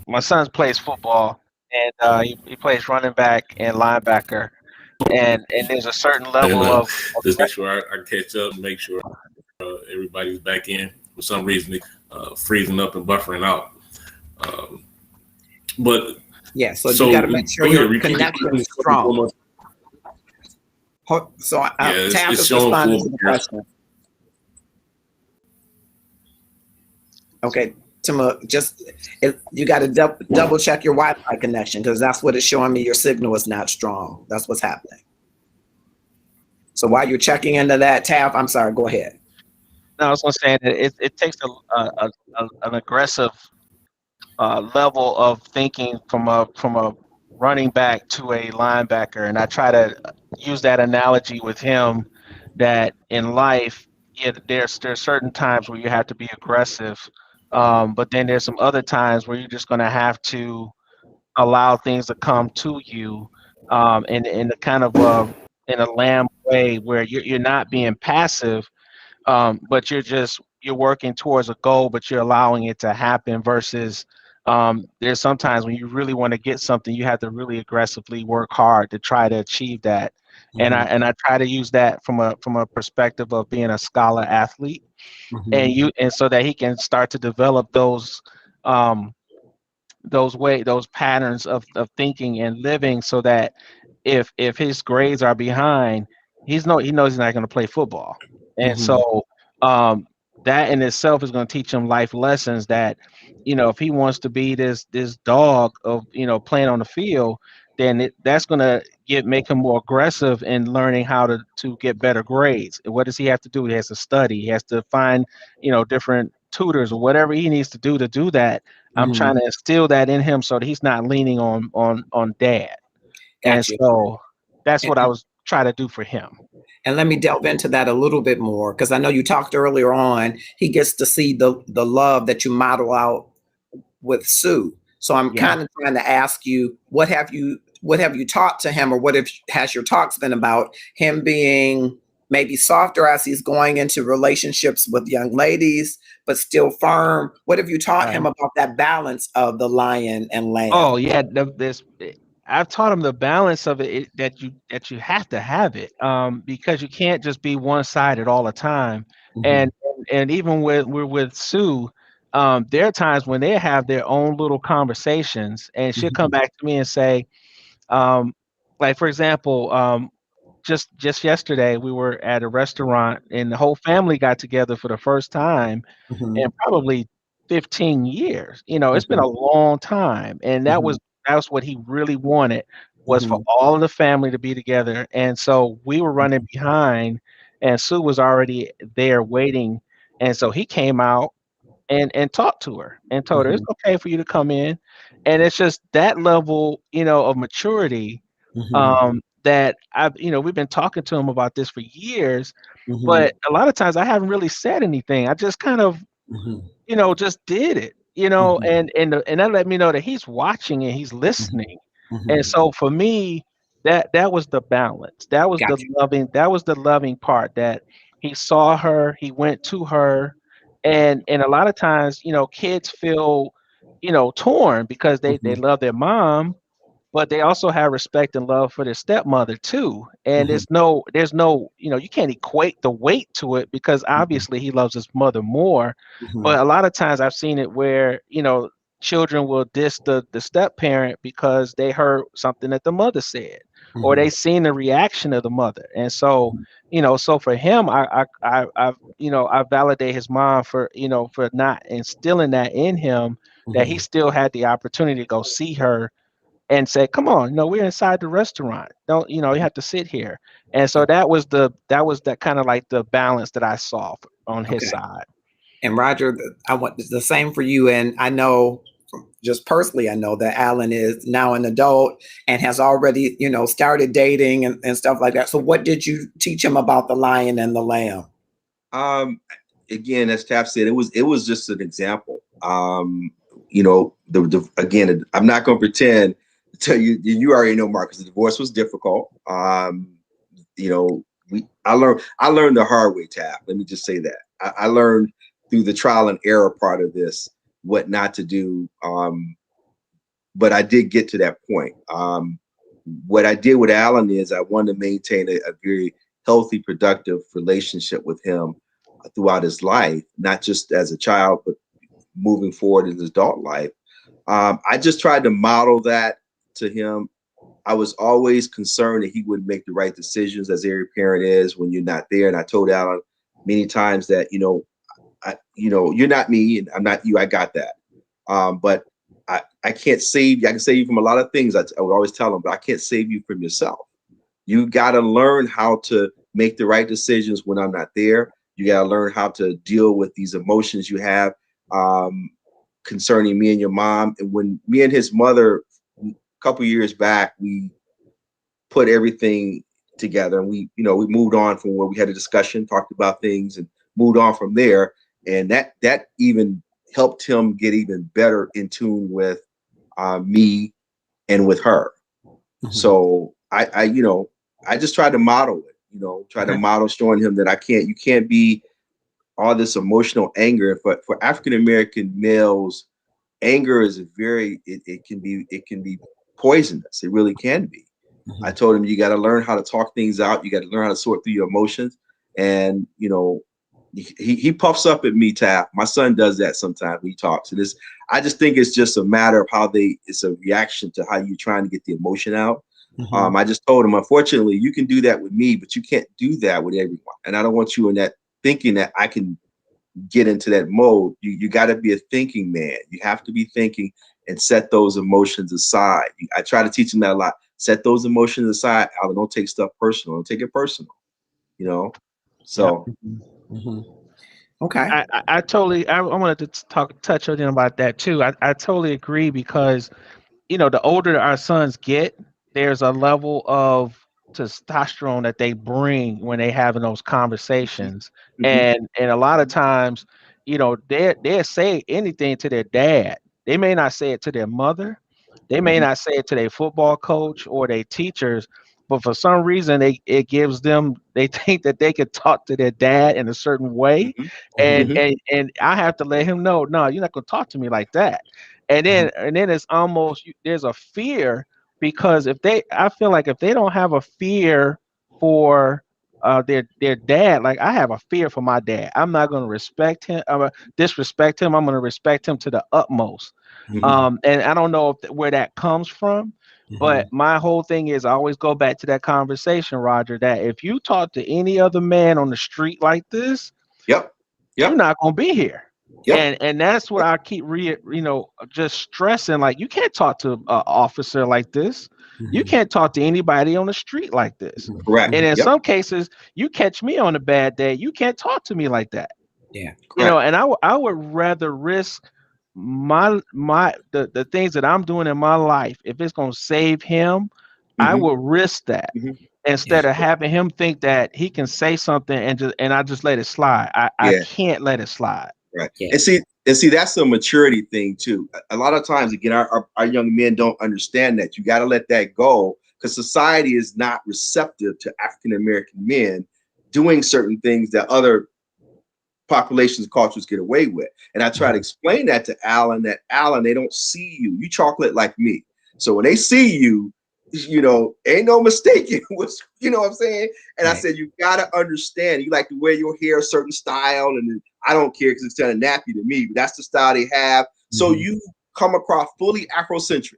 my son plays football, and he plays running back and linebacker, and there's a certain level of just make sure I catch up, make sure everybody's back in. For some reason, freezing up and buffering out. But yeah, so you got to make sure your connection is strong. So Yeah, Tab it's is showing responding full to the progression. question. Okay, TaMuk, you got to double check your Wi-Fi connection because that's what it's showing me. Your signal is not strong. That's what's happening. So while you're checking into that, Tab, I'm sorry, go ahead. No, I was going to say that it takes an aggressive level of thinking from a running back to a linebacker, and I try to use that analogy with him that in life, yeah, there's certain times where you have to be aggressive, but then there's some other times where you're just going to have to allow things to come to you, in a kind of in a lamb way where you're not being passive, but you're working towards a goal, but you're allowing it to happen versus there's sometimes when you really want to get something, you have to really aggressively work hard to try to achieve that. And Mm-hmm. I try to use that from a perspective of being a scholar athlete, Mm-hmm. and so that he can start to develop um, those patterns of thinking and living so that if his grades are behind, he knows he's not going to play football. And Mm-hmm. so um that in itself is going to teach him life lessons that, if he wants to be this dog of, playing on the field, then that's going to make him more aggressive in learning how to get better grades. What does he have to do? He has to study. He has to find, different tutors or whatever he needs to do that. I'm Mm-hmm. trying to instill that in him so that he's not leaning on dad. And Gotcha. so that's And, what I was trying to do for him. and let me delve into that a little bit more because I know you talked earlier on. He gets to see the love that you model out with Sue. So I'm Yeah. kind of trying to ask you, what have you taught to him, or has your talks been about him being maybe softer as he's going into relationships with young ladies, but still firm? What have you taught Right. him about that balance of the lion and lamb? Oh yeah, I've taught him the balance of that you have to have it, because you can't just be one sided all the time. Mm-hmm. And even with Sue, there are times when they have their own little conversations, and she'll come Mm-hmm. back to me and say, um, like for example, just yesterday we were at a restaurant and the whole family got together for the first time in Mm-hmm. probably 15 years. It's been Mm-hmm. a long time. And Mm-hmm. that was what he really wanted, was for Mm-hmm. all of the family to be together. And so we were running behind and Sue was already there waiting. And so he came out and talked to her and told her it's Mm-hmm. okay for you to come in. And it's just that level, of maturity, Mm-hmm. that we've been talking to him about this for years, Mm-hmm. but a lot of times I haven't really said anything. I just kind of Mm-hmm. just did it, Mm-hmm. and that let me know that he's watching and he's listening. And Mm-hmm. so for me, that was the balance. Gotcha. That was the loving part, that he saw her, he went to her, and a lot of times, kids feel, torn because they Mm-hmm. love their mom, but they also have respect and love for their stepmother too. And Mm-hmm. there's no, you can't equate the weight to it because Mm-hmm. obviously he loves his mother more. Mm-hmm. But a lot of times I've seen it where, children will diss the step parent because they heard something that the mother said, or Mm-hmm. they seen the reaction of the mother. And so, so for him, I validate his mom for, for not instilling that in him, that he Mm-hmm. still had the opportunity to go see her and say, "Come on, no, we're inside the restaurant. Don't, you have to sit here." And so that was that kind of like the balance that I saw on his Okay. side. And Roger, I want the same for you. And I know, just personally, I know that Alan is now an adult and has already, started dating and stuff like that. So what did you teach him about the lion and the lamb? Um, Again, as Taff said, it was just an example. Again, I'm not going to pretend to tell you. You already know, Marcus. The divorce was difficult. You know, I learned the hard way, Taff. Let me just say that I learned through the trial and error part of this what not to do. But I did get to that point. What I did with Alan is I wanted to maintain a very healthy, productive relationship with him throughout his life, not just as a child, but moving forward in his adult life. I just tried to model that to him I was always concerned that he wouldn't make the right decisions, as every parent is when you're not there. And I told Alan many times that, you're not me and I'm not you. I got that. But I can't save you. I can save you from a lot of things. I would always tell him, but I can't save you from yourself. You got to learn how to make the right decisions when I'm not there. You got to learn how to deal with these emotions you have concerning me and your mom. And when me and his mother, a couple years back, we put everything together, and we moved on from where we had a discussion, talked about things, and moved on from there. And that even helped him get even better in tune with me and with her. Mm-hmm. So I just tried to model it, to model showing him that you can't be all this emotional anger. But for African-American males, anger is it can be poisonous. It really can be. Mm-hmm. I told him, you got to learn how to talk things out. You got to learn how to sort through your emotions. And, he puffs up at me, Tap. My son does that sometimes when he talks. And I just think it's just a matter of it's a reaction to how you're trying to get the emotion out. Mm-hmm. I just told him, unfortunately, you can do that with me, but you can't do that with everyone. And I don't want you in that thinking that I can get into that mode. You got to be a thinking man. You have to be thinking and set those emotions aside. I try to teach him that a lot. Set those emotions aside. Alan, don't take stuff personal. Don't take it personal. So. Yep. Mm-hmm. Okay. I wanted to touch on about that too. I totally agree, because the older our sons get, there's a level of testosterone that they bring when they having those conversations. Mm-hmm. And a lot of times, they'll say anything to their dad. They may not say it to their mother. They may not say it to their football coach or their teachers, but for some reason it gives them, they think that they could talk to their dad in a certain way. Mm-hmm. And I have to let him know, no, you're not going to talk to me like that. And then it's almost, there's a fear, because I feel like if they don't have a fear for their dad, like I have a fear for my dad. I'm not going to disrespect him. I'm going to respect him to the utmost. Mm-hmm. And I don't know where that comes from, but my whole thing is, I always go back to that conversation, Roger, that if you talk to any other man on the street like this, you're not going to be here. Yep. And that's what I keep just stressing. Like, you can't talk to an officer like this. Mm-hmm. You can't talk to anybody on the street like this. Correct. And in some cases, you catch me on a bad day, you can't talk to me like that. Yeah. And I would rather risk the things that I'm doing in my life. If it's going to save him, I will risk that. Mm-hmm. Instead of having him think that he can say something and I just let it slide. I can't let it slide. Right. Yeah. And see, that's a maturity thing too. A lot of times, again, our young men don't understand that. You got to let that go, because society is not receptive to African-American men doing certain things that other populations, cultures get away with. And I try to explain that to Alan, they don't see you. You chocolate like me. So when they see you, ain't no mistaking what's, what I'm saying? And I said, you got to understand, you like to wear your hair a certain style, and I don't care because it's kind of nappy to me, but that's the style they have. Mm-hmm. So you come across fully Afrocentric,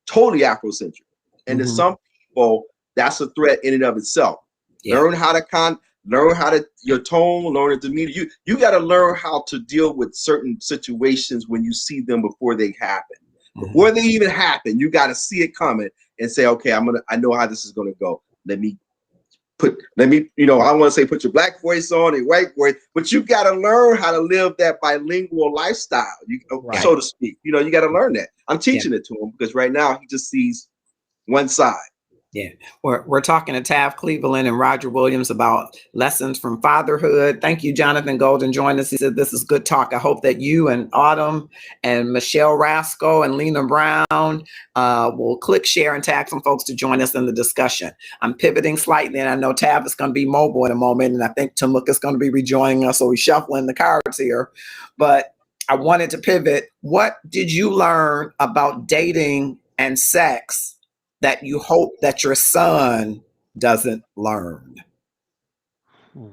totally Afrocentric. And to some people, that's a threat in and of itself. Yeah. Learn how to your tone, learn the demeanor. You got to learn how to deal with certain situations when you see them before they happen. Before they even happen, you got to see it coming and say, okay, I know how this is going to go. Let me, I don't want to say put your black voice on and white voice, but you got to learn how to live that bilingual lifestyle, so to speak. You got to learn that. I'm teaching it to him, because right now he just sees one side. Yeah, we're talking to Tav Cleveland and Roger Williams about lessons from fatherhood. Thank you, Jonathan Golden, joined us. He said this is good talk. I hope that you and Autumn and Michelle Rasco and Lena Brown will click share and tag some folks to join us in the discussion. I'm pivoting slightly, and I know Tav is going to be mobile in a moment, and I think TaMuk is going to be rejoining us, so we're shuffling the cards here. But I wanted to pivot. What did you learn about dating and sex that you hope that your son doesn't learn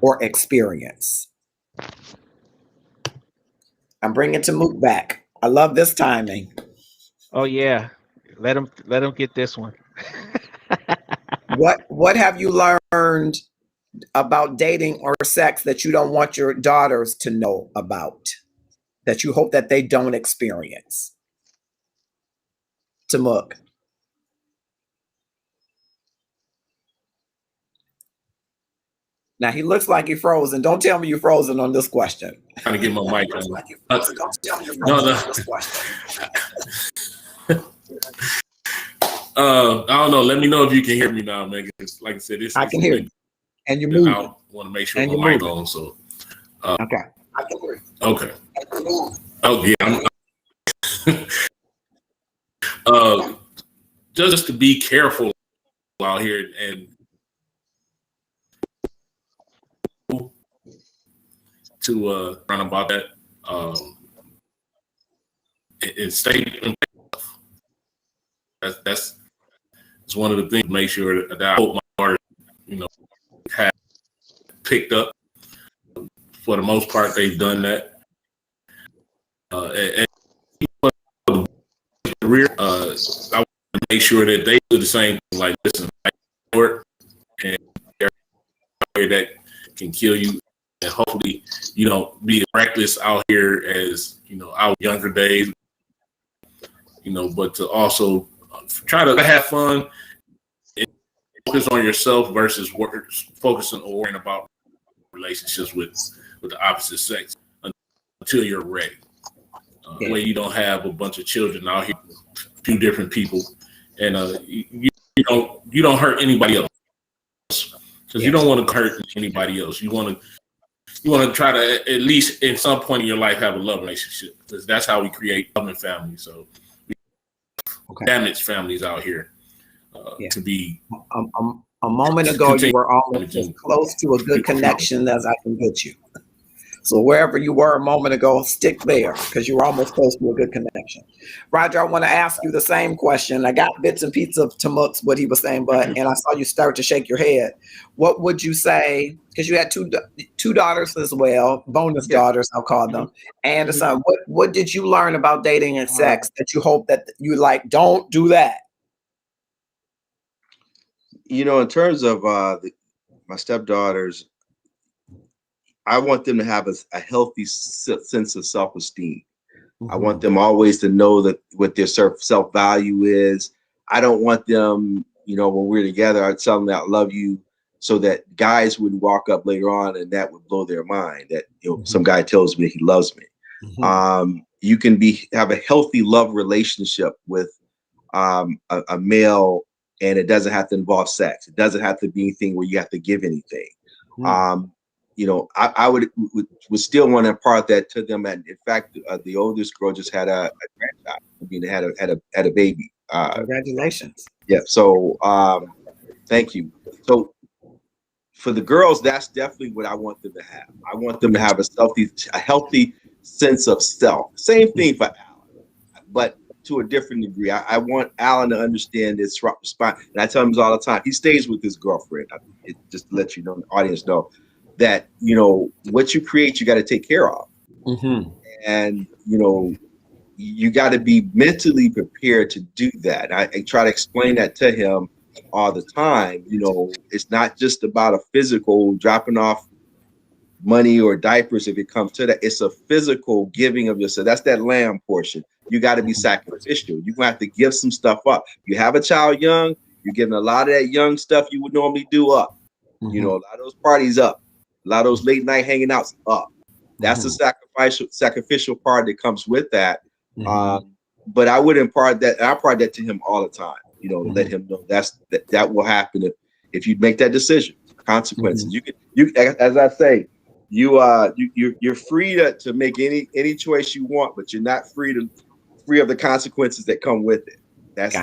or experience? I'm bringing TaMuk back. I love this timing. Oh yeah, let him get this one. What have you learned about dating or sex that you don't want your daughters to know about, that you hope that they don't experience? TaMuk. Now he looks like he's frozen. Don't tell me you're frozen on this question. Trying to get my mic on. Don't tell me you're No, frozen no. on this question. I don't know. Let me know if you can hear me now, Megan. Like I said, I can hear you. And you're moving. I want to make sure And my you're mic moving. on. So, Okay. I can hear you. okay. Oh yeah. Just to be careful out here and to run about that. And stay. That's one of the things. Make sure that I hope my daughter, have picked up. For the most part, they've done that. And career, I want to make sure that they do the same thing. Like, listen, I work, and that can kill you, and hopefully you don't be reckless out here as our younger days. But to also try to have fun and focus on yourself versus focusing or worrying about relationships with the opposite sex until you're ready. Where you don't have a bunch of children out here, a few different people, and you don't hurt anybody else, because you don't want to hurt anybody else. You want to try to, at least in some point in your life, have a love relationship, because that's how we create loving families. So we damage families out here to be. A moment ago, you were almost as close to a good connection as I can get you. So wherever you were a moment ago, stick there, because you were almost close to a good connection. Roger, I want to ask you the same question. I got bits and pieces of TaMuk's what he was saying, and I saw you start to shake your head. What would you say? Because you had two daughters as well, bonus daughters, I'll call them, and a son. What did you learn about dating and sex that you hope that you don't do that? In terms of my stepdaughters, I want them to have a healthy sense of self-esteem. I want them always to know that what their self-value is. I don't want them, when we're together, I tell them that I love you, so that guys would walk up later on and that would blow their mind, that some guy tells me he loves me. You can have a healthy love relationship with a male, and it doesn't have to involve sex. It doesn't have to be anything where you have to give anything. I would still want to impart that to them. And in fact, the oldest girl just had a grandchild. I mean, had a baby. Congratulations. Yeah. So thank you. So for the girls, that's definitely what I want them to have. I want them to have a healthy sense of self. Same thing for Alan, but to a different degree. I want Alan to understand this response. And I tell him this all the time. He stays with his girlfriend. Just to let the audience know that, what you create, you got to take care of. And, you got to be mentally prepared to do that. I try to explain that to him all the time. It's not just about a physical dropping off money or diapers. If it comes to that, it's a physical giving of yourself. That's that lamb portion. You got to be sacrificial. You're going to have to give some stuff up. You have a child young, you're giving a lot of that young stuff you would normally do up. A lot of those parties up, a lot of those late night hang outs up. That's the sacrificial part that comes with that. But I would impart that. I impart that to him all the time. To let him know that will happen if you make that decision. Consequences. You as I say, you're free to make any choice you want, but you're not free of the consequences that come with it. That's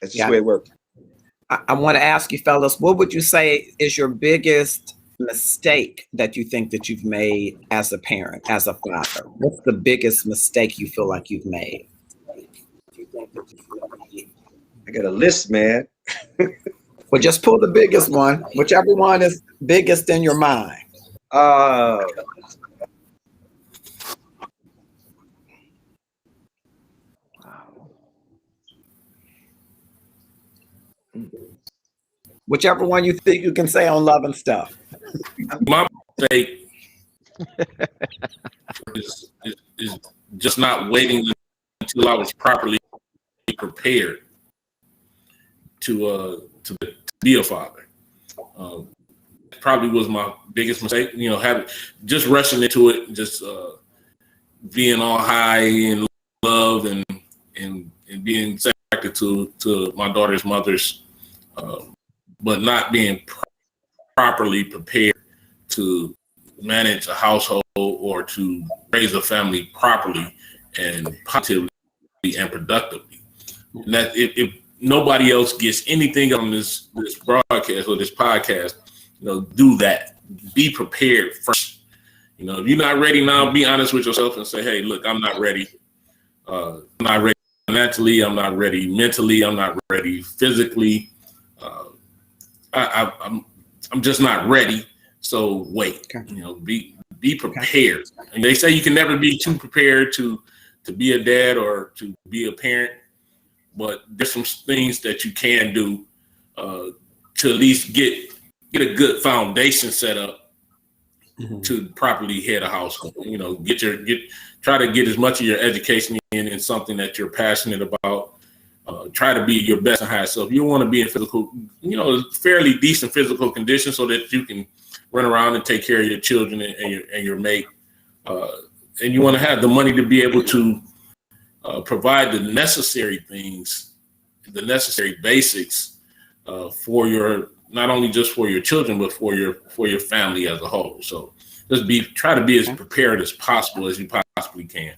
just the way it works. I want to ask you, fellas, what would you say is your biggest mistake that you think that you've made as a parent, as a father? What's the biggest mistake you feel like you've made? I got a list, man. Well, just pull the biggest one, whichever one is biggest in your mind. Whichever one you think you can say on love and stuff. My mistake is just not waiting until I was properly prepared to be a father. Probably was my biggest mistake. You know, having just rushing into it, just being all high in love and being attracted to my daughter's mother's, but not being properly prepared to manage a household or to raise a family properly and positively and productively. And that if nobody else gets anything on this broadcast or this podcast, you know, do that. Be prepared first. You know, if you're not ready now, be honest with yourself and say, hey, look, I'm not ready. I'm not ready financially. I'm not ready mentally. I'm not ready physically. I'm just not ready. So wait. Okay. You know, be prepared. Okay. And they say you can never be too prepared to be a dad or to be a parent, but there's some things that you can do to at least get a good foundation set up to properly head a household. You know, try to get as much of your education in something that you're passionate about. Try to be your best and highest self. You want to be in physical, you know, fairly decent physical condition so that you can run around and take care of your children and your mate. And you want to have the money to be able to provide the necessary things, the necessary basics for your, not only just for your children, but for your family as a whole. So just try to be as prepared as possible as you possibly can.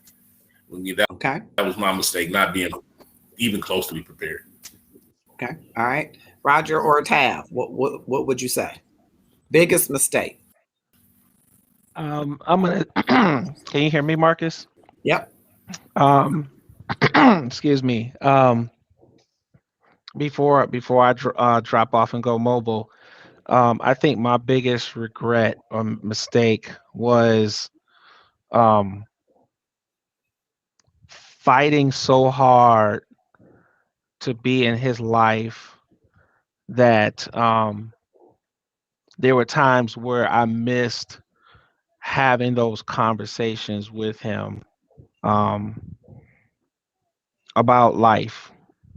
That was my mistake, not being even close to be prepared. Okay. All right. Roger or Tav, what would you say? Biggest mistake? I'm gonna. Can you hear me, Marcus? Yep. Excuse me. Before I drop off and go mobile, I think my biggest regret or mistake was fighting so hard to be in his life that there were times where I missed having those conversations with him about life,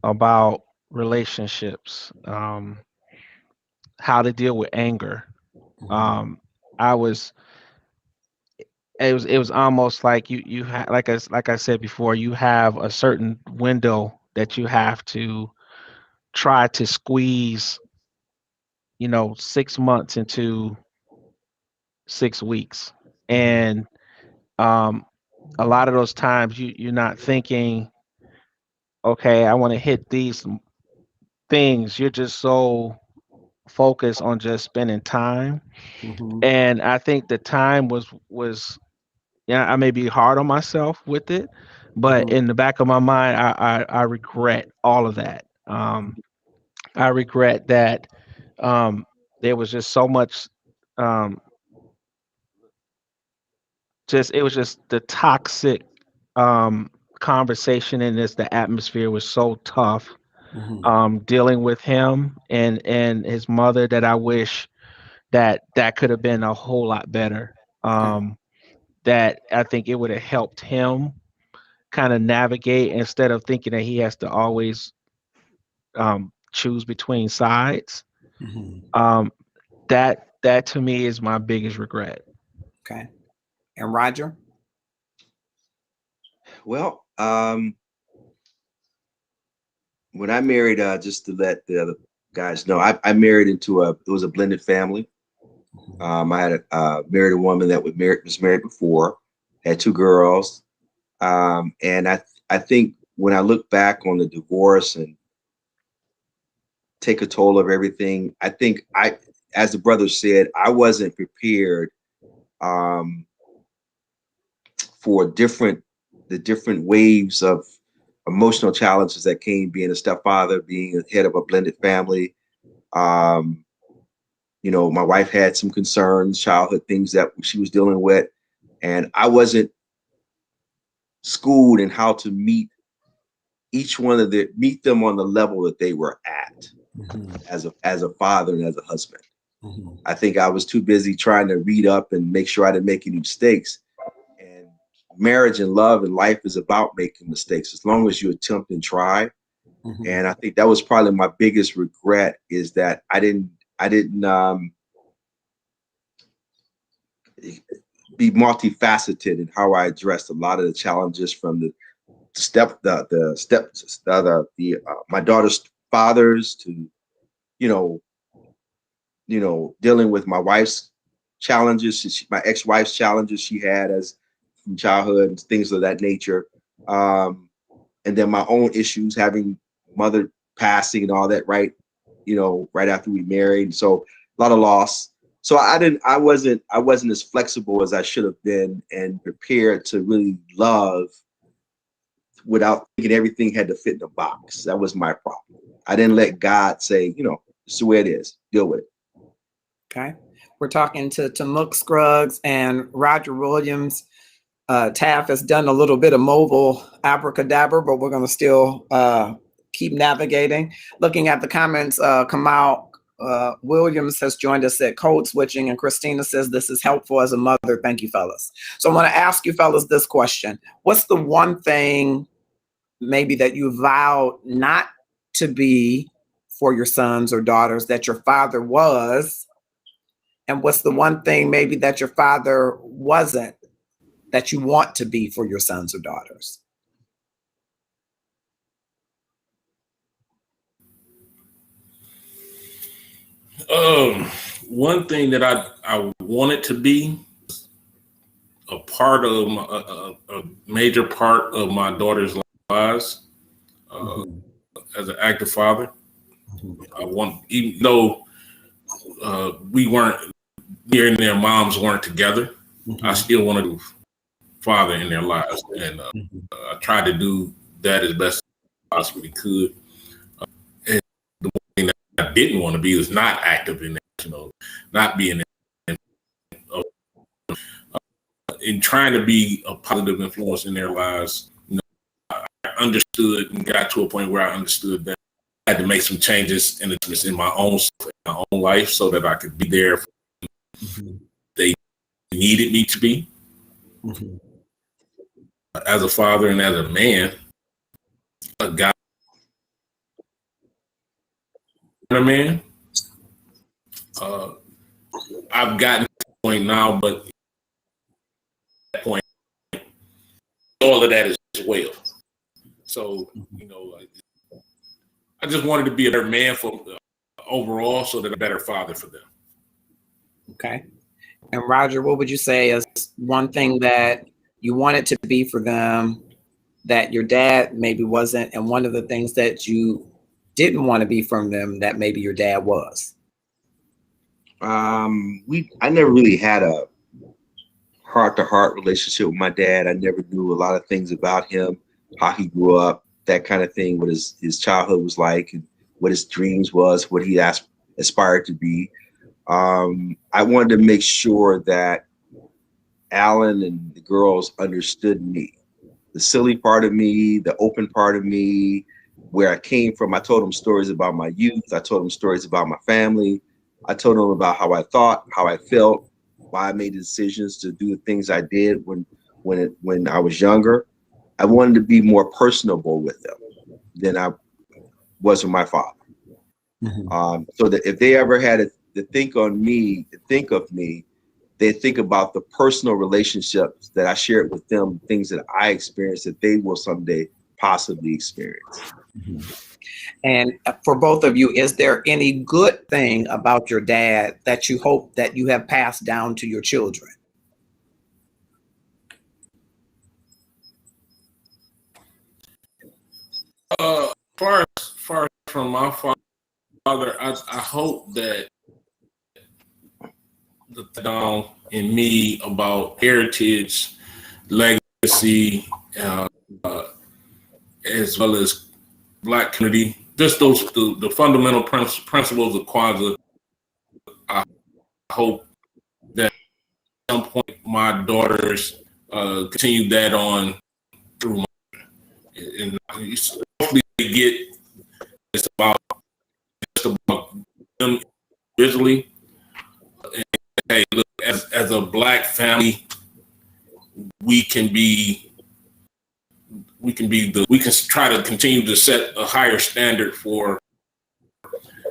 about relationships, how to deal with anger. I was it was almost like you had, like I said before, you have a certain window that you have to try to squeeze, 6 months into 6 weeks. And a lot of those times you're not thinking, okay, I want to hit these things. You're just so focused on just spending time. And I think the time was yeah, I may be hard on myself with it, but in the back of my mind, I regret all of that. I regret that there was just so much, um, it was just the toxic conversation in this. The atmosphere was so tough dealing with him and his mother that I wish that could have been a whole lot better. That I think it would have helped him kind of navigate instead of thinking that he has to always choose between sides. That to me is my biggest regret. Okay. And Roger? Well, when I married, just to let the other guys know, I married into it was a blended family. I had married a woman that was married before, had 2 girls. And I think when I look back on the divorce and take a toll of everything, I think as the brother said, I wasn't prepared for the different waves of emotional challenges that came being a stepfather, being a head of a blended family. My wife had some concerns, childhood things that she was dealing with, and I wasn't schooled in how to meet them on the level that they were at. as a father and as a husband. Mhm. I think I was too busy trying to read up and make sure I didn't make any mistakes. And marriage and love and life is about making mistakes as long as you attempt and try. Mhm. And I think that was probably my biggest regret, is that I didn't be multifaceted in how I addressed a lot of the challenges from my daughter's fathers to, you know, dealing with my wife's challenges, my ex-wife's challenges she had as from childhood and things of that nature. And then my own issues, having mother passing and all that, right, you know, right after we married. So a lot of loss. So I wasn't as flexible as I should have been and prepared to really love without thinking everything had to fit in a box. That was my problem. I didn't let God say, you know, this is the way it is, deal with it. Okay. We're talking to TaMuk, Scruggs, and Roger Williams. Taff has done a little bit of mobile abracadabra, but we're going to still keep navigating. Looking at the comments, Kamal Williams has joined us at Code Switching, and Christina says this is helpful as a mother. Thank you, fellas. So I want to ask you, fellas, this question. What's the one thing maybe that you vowed not to be for your sons or daughters that your father was? And what's the one thing maybe that your father wasn't that you want to be for your sons or daughters? One thing that I wanted to be a part of a major part of my daughter's lives as an active father. I want, even though we weren't near and their moms weren't together, I still wanted to father in their lives, and I tried to do that as best as I possibly could. And the one thing that I didn't want to be was not active in that, you know, not being in trying to be a positive influence in their lives. You know, I understood and got to a point where I understood that I had to make some changes in my own life so that I could be there for them. They needed me to be. As a father and as a man, a guy and a man. I've gotten to the point now, but at that point, all of that is well. So, you know, I just wanted to be a better man for overall, so that I'm a better father for them. Okay. And Roger, what would you say is one thing that you wanted to be for them that your dad maybe wasn't, and one of the things that you didn't want to be from them that maybe your dad was? I never really had a heart-to-heart relationship with my dad. I never knew a lot of things about him, how he grew up, that kind of thing, what his childhood was like, and what his dreams was, what he aspired to be. I wanted to make sure that Alan and the girls understood me, the silly part of me, the open part of me, where I came from. I told them stories about my youth. I told them stories about my family. I told them about how I thought, how I felt, why I made the decisions to do the things I did when I was younger. I wanted to be more personable with them than I was with my father. So that if they ever had to think of me, they think about the personal relationships that I shared with them, things that I experienced that they will someday possibly experience. And for both of you, is there any good thing about your dad that you hope that you have passed down to your children? Far as from my father, I hope that the down in me about heritage, legacy, as well as Black community, just the fundamental principles of Kwanzaa. I hope that at some point my daughters continue that on through my, and hopefully get it's about individually. And, hey, look, as a Black family, we can try to continue to set a higher standard for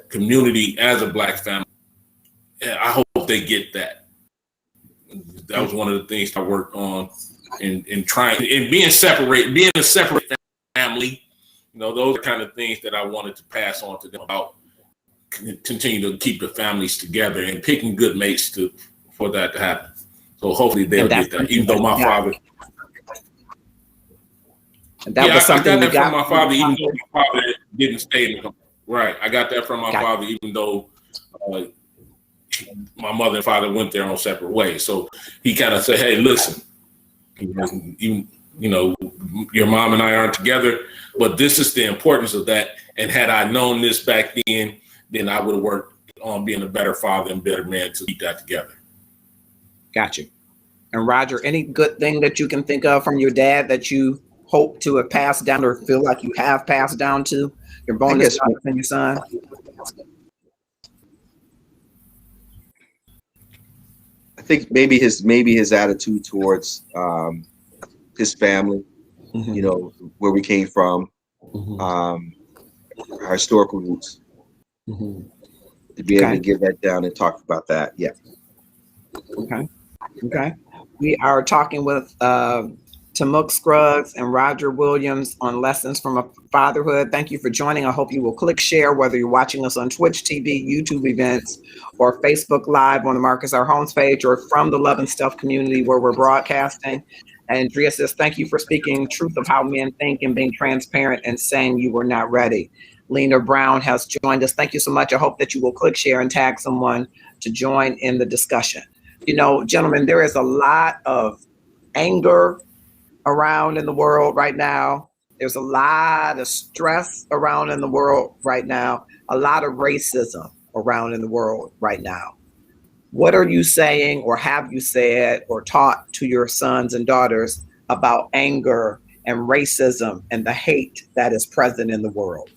community as a Black family. And I hope they get that. That was one of the things I worked on in trying and being a separate family. You know, those are kind of things that I wanted to pass on to them about continue to keep the families together and picking good mates for that to happen. So hopefully they'll get that. Even though my father, that was something I got that from my father. Even though my father didn't stay in the right, I got that from my father. Even though my mother and father went their own separate ways. So he kind of said, "Hey, listen, you know, your mom and I aren't together, but this is the importance of that. And had I known this back then I would have worked on being a better father and better man to keep that together." Got you. And Roger, any good thing that you can think of from your dad that you hope to have passed down or feel like you have passed down to your bonus daughters and your son? I think maybe his attitude towards his family, you know, where we came from, our historical roots, to be able to get that down and talk about that. Yeah. Okay. We are talking with TaMuk Scruggs and Roger Williams on lessons from a fatherhood. Thank you for joining. I hope you will click share, whether you're watching us on Twitch TV, YouTube events, or Facebook Live on the Marcus R. Holmes page, or from the Love and Stuff community where we're broadcasting. And Andrea says, thank you for speaking truth of how men think and being transparent and saying you were not ready. Lena Brown has joined us. Thank you so much. I hope that you will click share and tag someone to join in the discussion. You know, gentlemen, there is a lot of anger around in the world right now. There's a lot of stress around in the world right now, a lot of racism around in the world right now. What are you saying, or have you said or taught to your sons and daughters about anger and racism and the hate that is present in the world?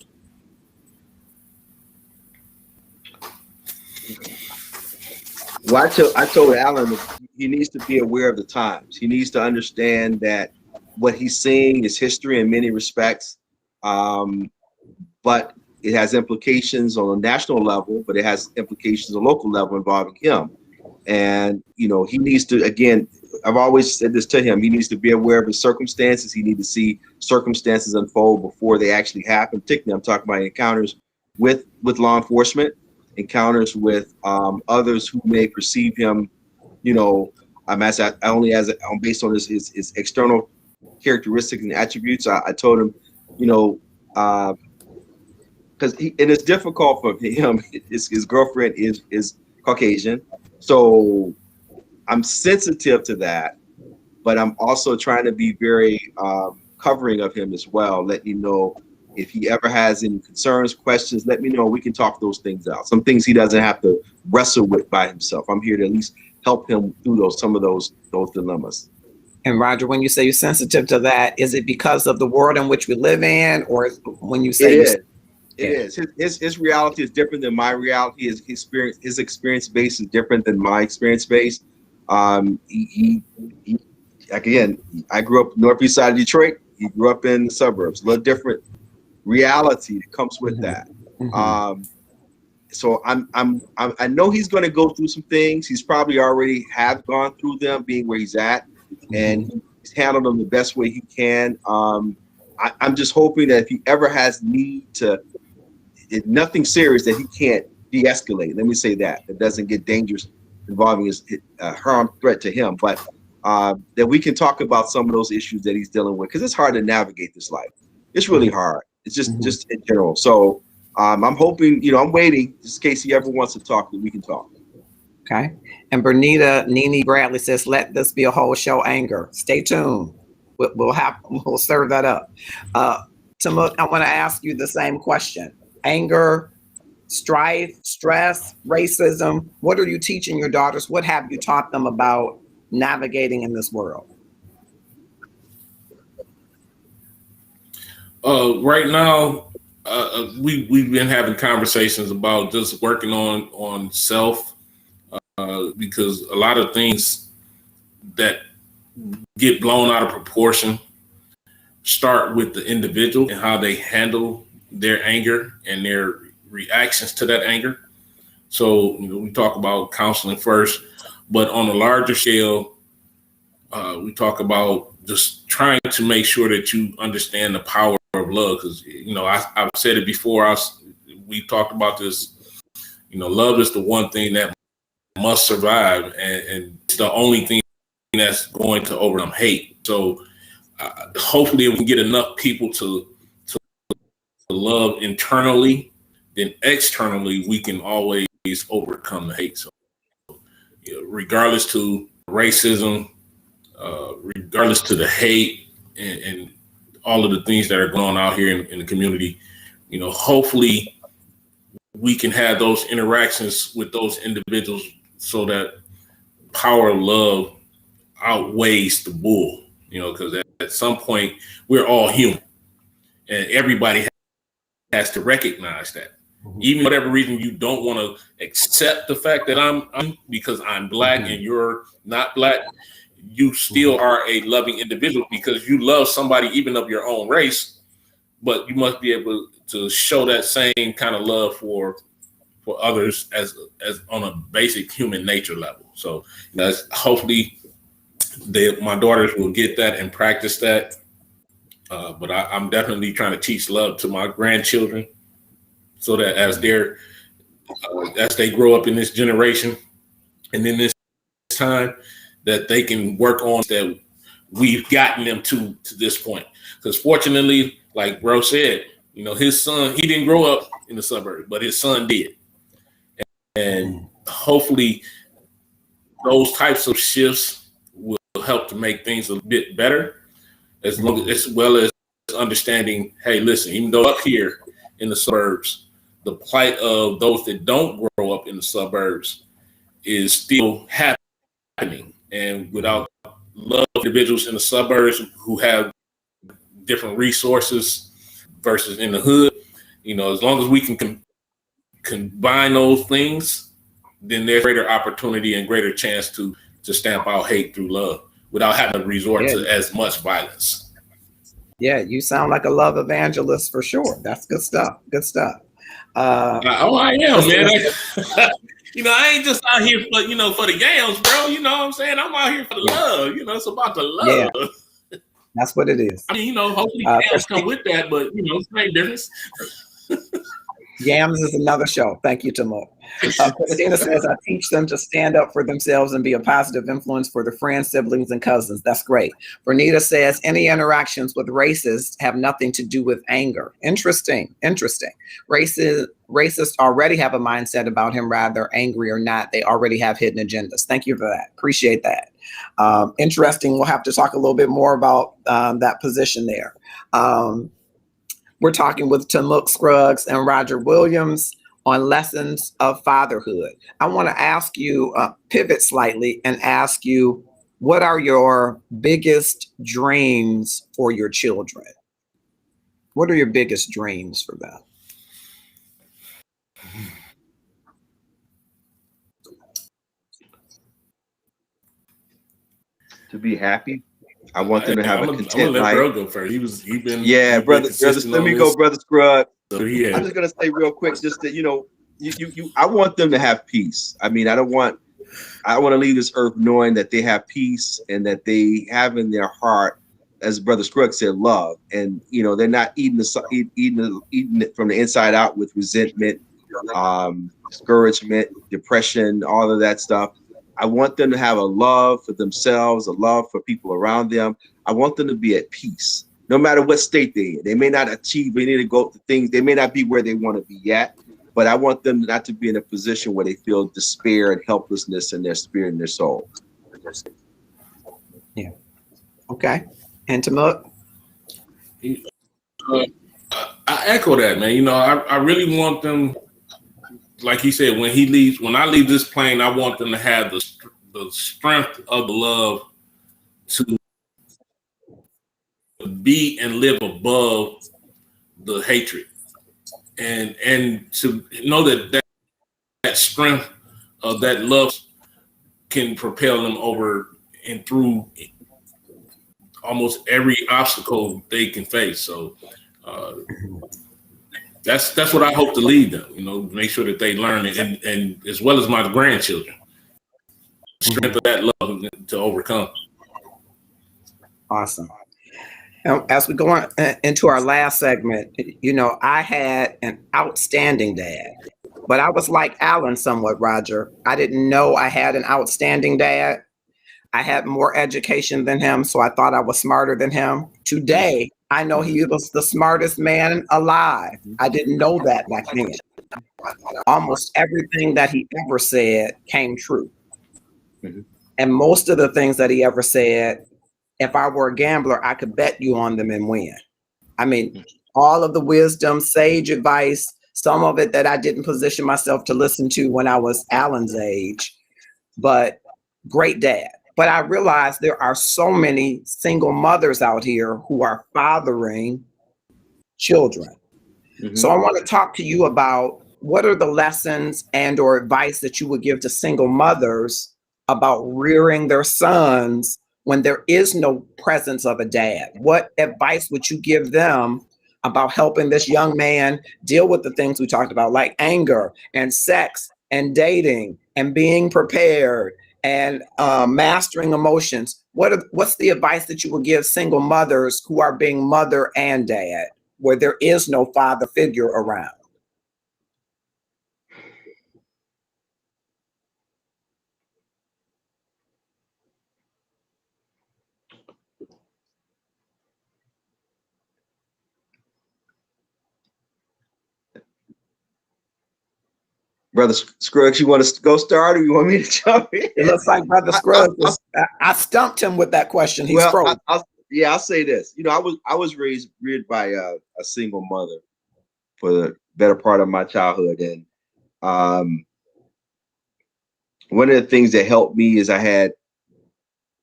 Well, I told Alan that he needs to be aware of the times. He needs to understand that what he's seeing is history in many respects, but it has implications on a national level, but it has implications on a local level involving him. And, you know, he needs to, again, I've always said this to him, he needs to be aware of his circumstances. He needs to see circumstances unfold before they actually happen. Particularly, I'm talking about encounters with law enforcement, encounters with others who may perceive him, you know, based on his external characteristics and attributes. I told him, you know, because and it's difficult for him. His girlfriend is Caucasian, so I'm sensitive to that, but I'm also trying to be very covering of him as well. Let you know if he ever has any concerns, questions, let me know. We can talk those things out. Some things he doesn't have to wrestle with by himself. I'm here to at least help him through some of those dilemmas. And Roger, when you say you're sensitive to that, is it because of the world in which we live in, or when you say it is? His reality is different than my reality. His experience base is different than my experience base. He again, I grew up northeast side of Detroit. He grew up in the suburbs. A little different reality that comes with that. So I know he's going to go through some things. He's probably already have gone through them, being where he's at, and he's handled them the best way he can. I'm just hoping that if he ever has need to, nothing serious, that he can't de-escalate. Let me say that it doesn't get dangerous, involving his harm threat to him, but that we can talk about some of those issues that he's dealing with, because it's hard to navigate this life. It's really hard. It's just in general. So I'm hoping, you know, I'm waiting just in case he ever wants to talk, that we can talk. Okay. And Bernita Nene Bradley says, let this be a whole show anger. Stay tuned. We'll serve that up. TaMuk, I want to ask you the same question. Anger, strife, stress, racism. What are you teaching your daughters? What have you taught them about navigating in this world? Right now, we've been having conversations about just working on self, because a lot of things that get blown out of proportion start with the individual and how they handle their anger and their reactions to that anger. So, we talk about counseling first, but on a larger scale, we talk about just trying to make sure that you understand the power of love. Because, I've said it before. We talked about this. Love is the one thing that must survive, and it's the only thing that's going to overcome hate. So, hopefully, if we can get enough people to love internally, then externally we can always overcome the hate. So, regardless to racism, regardless to the hate and all of the things that are going on out here in the community, hopefully we can have those interactions with those individuals so that power of love outweighs the bull, because at some point we're all human and everybody has to recognize that. Even whatever reason you don't want to accept the fact that I'm because I'm Black and you're not Black, you still are a loving individual because you love somebody even of your own race, but you must be able to show that same kind of love for others as on a basic human nature level. So that's hopefully my daughters will get that and practice that. But I'm definitely trying to teach love to my grandchildren so that as they grow up in this generation and in this time, that they can work on that we've gotten them to this point. Because fortunately, like bro said, his son, he didn't grow up in the suburbs, but his son did. And hopefully those types of shifts will help to make things a bit better, as well as understanding, hey, listen, even though up here in the suburbs, the plight of those that don't grow up in the suburbs is still happening. And without love, individuals in the suburbs who have different resources versus in the hood, as long as we can combine those things, then there's greater opportunity and greater chance to stamp out hate through love without having to resort to as much violence. Yeah, you sound like a love evangelist for sure. That's good stuff. Good stuff. I am, man. I ain't just out here for, for the gals, bro. You know what I'm saying? I'm out here for the love. It's about the love. Yeah, that's what it is. I mean, hopefully gals come with that, but same difference. Yams is another show. Thank you, TaMuk. Christina says, I teach them to stand up for themselves and be a positive influence for their friends, siblings, and cousins. That's great. Bernita says, any interactions with racists have nothing to do with anger. Interesting. Racists already have a mindset about him, rather angry or not. They already have hidden agendas. Thank you for that. Appreciate that. Interesting. We'll have to talk a little bit more about that position there. We're talking with TaMuk Scruggs and Roger Williams on lessons of fatherhood. I want to ask you, pivot slightly and ask you, what are your biggest dreams for your children? What are your biggest dreams for them? To be happy. I want them to have a content life. I'm gonna let bro go first. He been brother. Let me go, brother Scruggs. So I'm just gonna say real quick, just that you I want them to have peace. I mean, I want to leave this earth knowing that they have peace and that they have in their heart, as Brother Scruggs said, love, and they're not eating it from the inside out with resentment, discouragement, depression, all of that stuff. I want them to have a love for themselves, a love for people around them. I want them to be at peace, no matter what state they're in. They may not achieve any of the things. They may not be where they want to be yet, but I want them not to be in a position where they feel despair and helplessness in their spirit and their soul. Yeah. Okay. And TaMuk? I echo that, man. I really want them, like he said, when I leave this plane, I want them to have the strength of the love to be and live above the hatred. and to know that strength of that love can propel them over and through almost every obstacle they can face. So that's what I hope to lead them, make sure that they learn it, and as well as my grandchildren, strength of that love to overcome. Awesome. Now, as we go on into our last segment, I had an outstanding dad, but I was like Alan somewhat, Roger. I didn't know I had an outstanding dad. I had more education than him, so I thought I was smarter than him. Today, I know he was the smartest man alive. I didn't know that back then. Almost everything that he ever said came true. And most of the things that he ever said, if I were a gambler, I could bet you on them and win. I mean, all of the wisdom, sage advice, some of it that I didn't position myself to listen to when I was Alan's age, but great dad. But I realized there are so many single mothers out here who are fathering children. So I want to talk to you about what are the lessons and or advice that you would give to single mothers about rearing their sons when there is no presence of a dad. What advice would you give them about helping this young man deal with the things we talked about, like anger and sex and dating and being prepared and mastering emotions? What's the advice that you would give single mothers who are being mother and dad, where there is no father figure around? Brother Scruggs, you want to go start, or you want me to jump in? It looks like Brother Scruggs. I stumped him with that question. He's frozen. I'll say this. I was reared by a single mother for the better part of my childhood, and one of the things that helped me is I had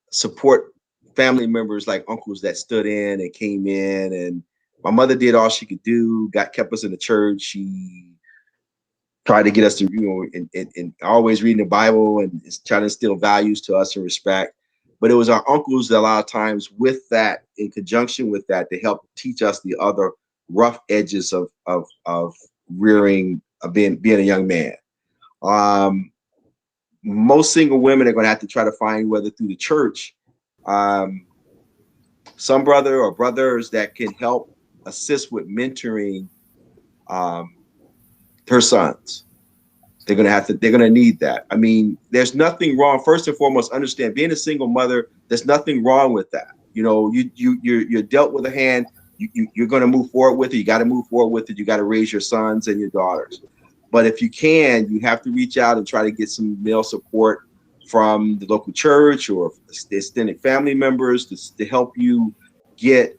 support family members like uncles that stood in and came in, and my mother did all she could do. Kept us in the church. She tried to get us to, and always reading the Bible and trying to instill values to us and respect. But it was our uncles that a lot of times with that, in conjunction with that, to help teach us the other rough edges of rearing, of being a young man. Most single women are going to have to try to find, whether through the church, some brother or brothers that can help assist with mentoring her sons. They're gonna need that. I mean, there's nothing wrong. First and foremost, understand, being a single mother, there's nothing wrong with that. You're dealt with a hand. You're gonna move forward with it. You got to move forward with it. You got to raise your sons and your daughters. But if you can, you have to reach out and try to get some male support from the local church or extended family members to help you get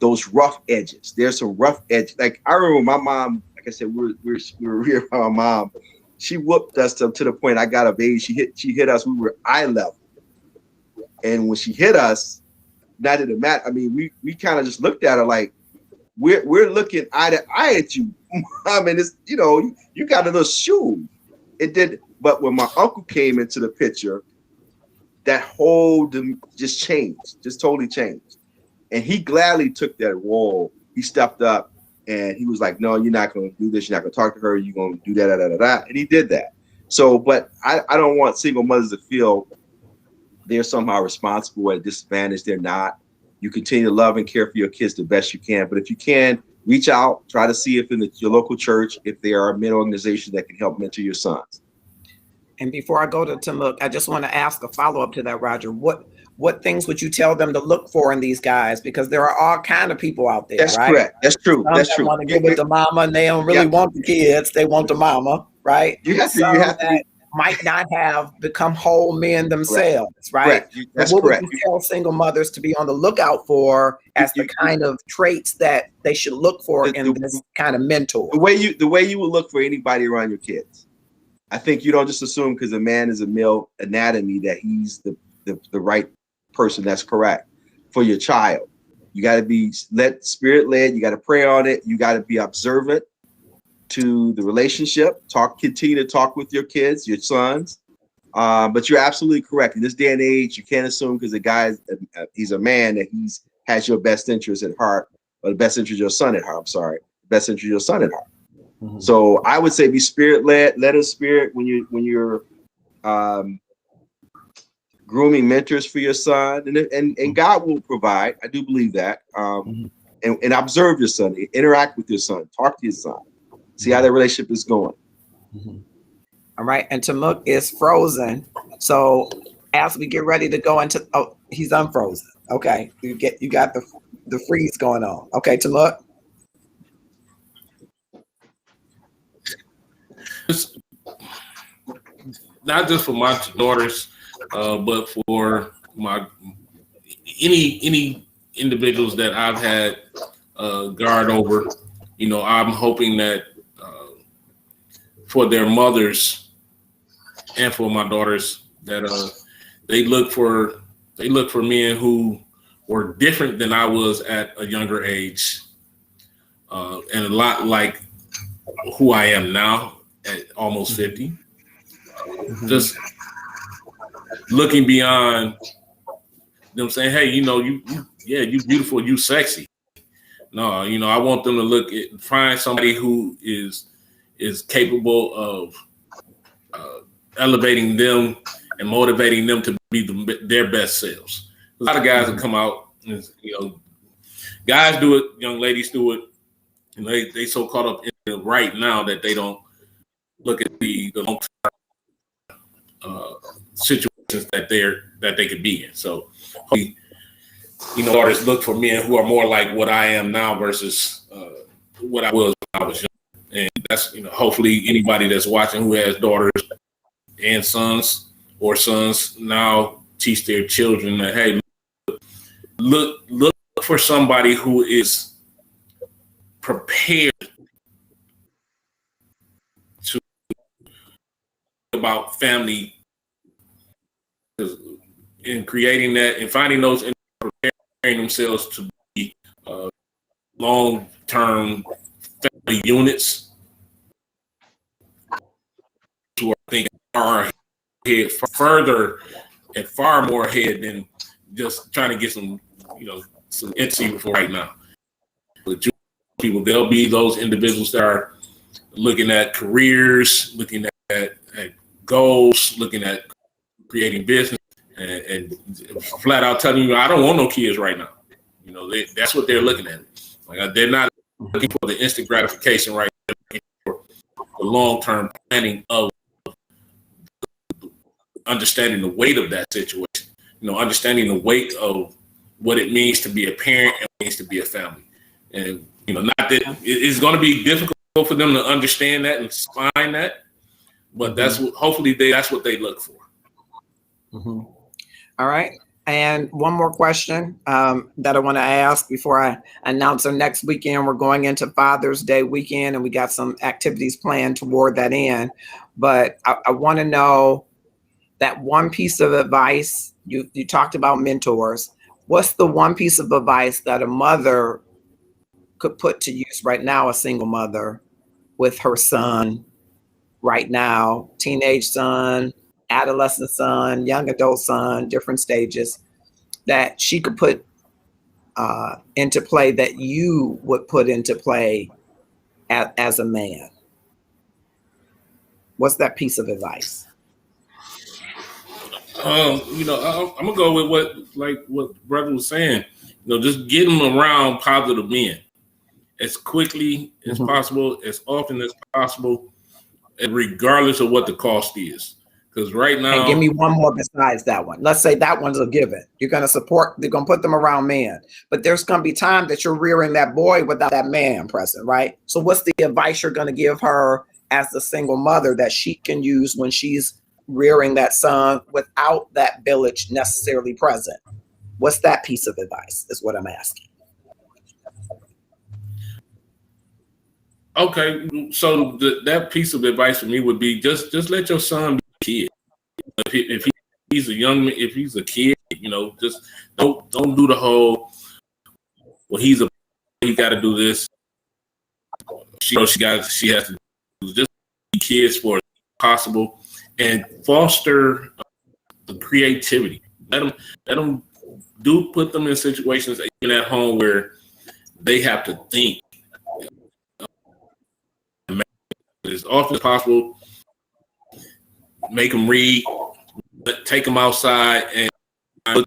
those rough edges. There's some rough edges. Like I remember my mom. I said, we were here by my mom. She whooped us to the point I got of age. She hit us. We were eye level, and when she hit us, not in the mat. I mean, we kind of just looked at her like we're looking eye to eye at you. I mean, it's you got a little shoe. It did, but when my uncle came into the picture, that whole just changed, just totally changed, and he gladly took that role. He stepped up. And he was like, no, you're not going to do this. You're not going to talk to her. You're going to do that, And he did that. So, but I don't want single mothers to feel they're somehow responsible at a disadvantage. They're not. You continue to love and care for your kids the best you can. But if you can, reach out, try to see if in your local church, if there are men organizations that can help mentor your sons. And before I go to TaMuk, I just want to ask a follow-up to that, Roger. What things would you tell them to look for in these guys? Because there are all kind of people out there, That's right? Correct. That's true. Some that want to get with the mama and they don't really want the kids. They want the mama, right? You have to might not have become whole men themselves, right? That's what correct. Would you tell single mothers to be on the lookout for as the kind of traits that they should look for in this kind of mentor? The way you would look for anybody around your kids. I think you don't just assume because a man is a male anatomy that he's the right person. That's correct. For your child, you got to be spirit led. You got to pray on it. You got to be observant. to the relationship. Continue to talk with your kids, your sons. But you're absolutely correct. In this day and age, you can't assume because the guy he's a man that has your best interest at heart, or the best interest of your son at heart. I'm sorry, best interest of your son at heart. Mm-hmm. So I would say be spirit led, led of spirit when you're grooming mentors for your son, and God will provide. I do believe that. And observe your son, interact with your son, talk to your son, see how that relationship is going. All right, and TaMuk is frozen. So as we get ready to go into, he's unfrozen. Okay, you got the freeze going on. Okay, TaMuk. Not just for my daughters, but for any individuals that I've had guard over. You know, I'm hoping that for their mothers and for my daughters that they look for men who were different than I was at a younger age, and a lot like who I am now at almost 50. Just looking beyond them saying, hey, you know, you beautiful, you sexy. No, you know, I want them to find somebody who is capable of elevating them and motivating them to be their best selves. A lot of guys that come out, and, you know, guys do it, young ladies do it, and they so caught up in it right now that they don't look at the long-term situations that they could be in. So, you know, artists look for men who are more like what I am now versus what I was when I was young. And that's, you know, hopefully anybody that's watching who has daughters and sons or sons now teach their children that, hey, look for somebody who is prepared to about family, in creating that and finding those and preparing themselves to be long-term family units who are thinking far ahead, further and far more ahead than just trying to get some intimacy before right now. But people, there'll be those individuals that are looking at careers, looking at goals, looking at creating business, and flat out telling you, I don't want no kids right now. You know, that's what they're looking at. Like, they're not looking for the instant gratification right now. They're looking for the long-term planning of understanding the weight of that situation. You know, understanding the weight of what it means to be a parent and what it means to be a family. And, you know, not that it's going to be difficult for them to understand that and find that, but that's what, hopefully that's what they look for. All right. And one more question that I want to ask before I announce our next weekend. We're going into Father's Day weekend, and we got some activities planned toward that end. But I want to know that one piece of advice. You talked about mentors. What's the one piece of advice that a mother could put to use right now, a single mother with her son right now, teenage son, adolescent son, young adult son, different stages, that she could put into play, that you would put into play as a man? What's that piece of advice? You know, I'm gonna go with what brother was saying. You know, just get them around positive men as quickly as possible, as often as possible, and regardless of what the cost is. Because right now, and give me one more besides that one. Let's say that one's a given. You're going to put them around men, but there's going to be time that you're rearing that boy without that man present, right? So what's the advice you're going to give her as the single mother that she can use when she's rearing that son without that village necessarily present? What's that piece of advice is what I'm asking. Okay, so that piece of advice for me would be just let your son be a kid. If he's a young man, if he's a kid, you know, just don't do the whole, well, he got to do this. She knows she has to just be kids for as possible and foster the creativity. Let them put them in situations even at home where they have to think as often as possible. Make them read, take them outside and look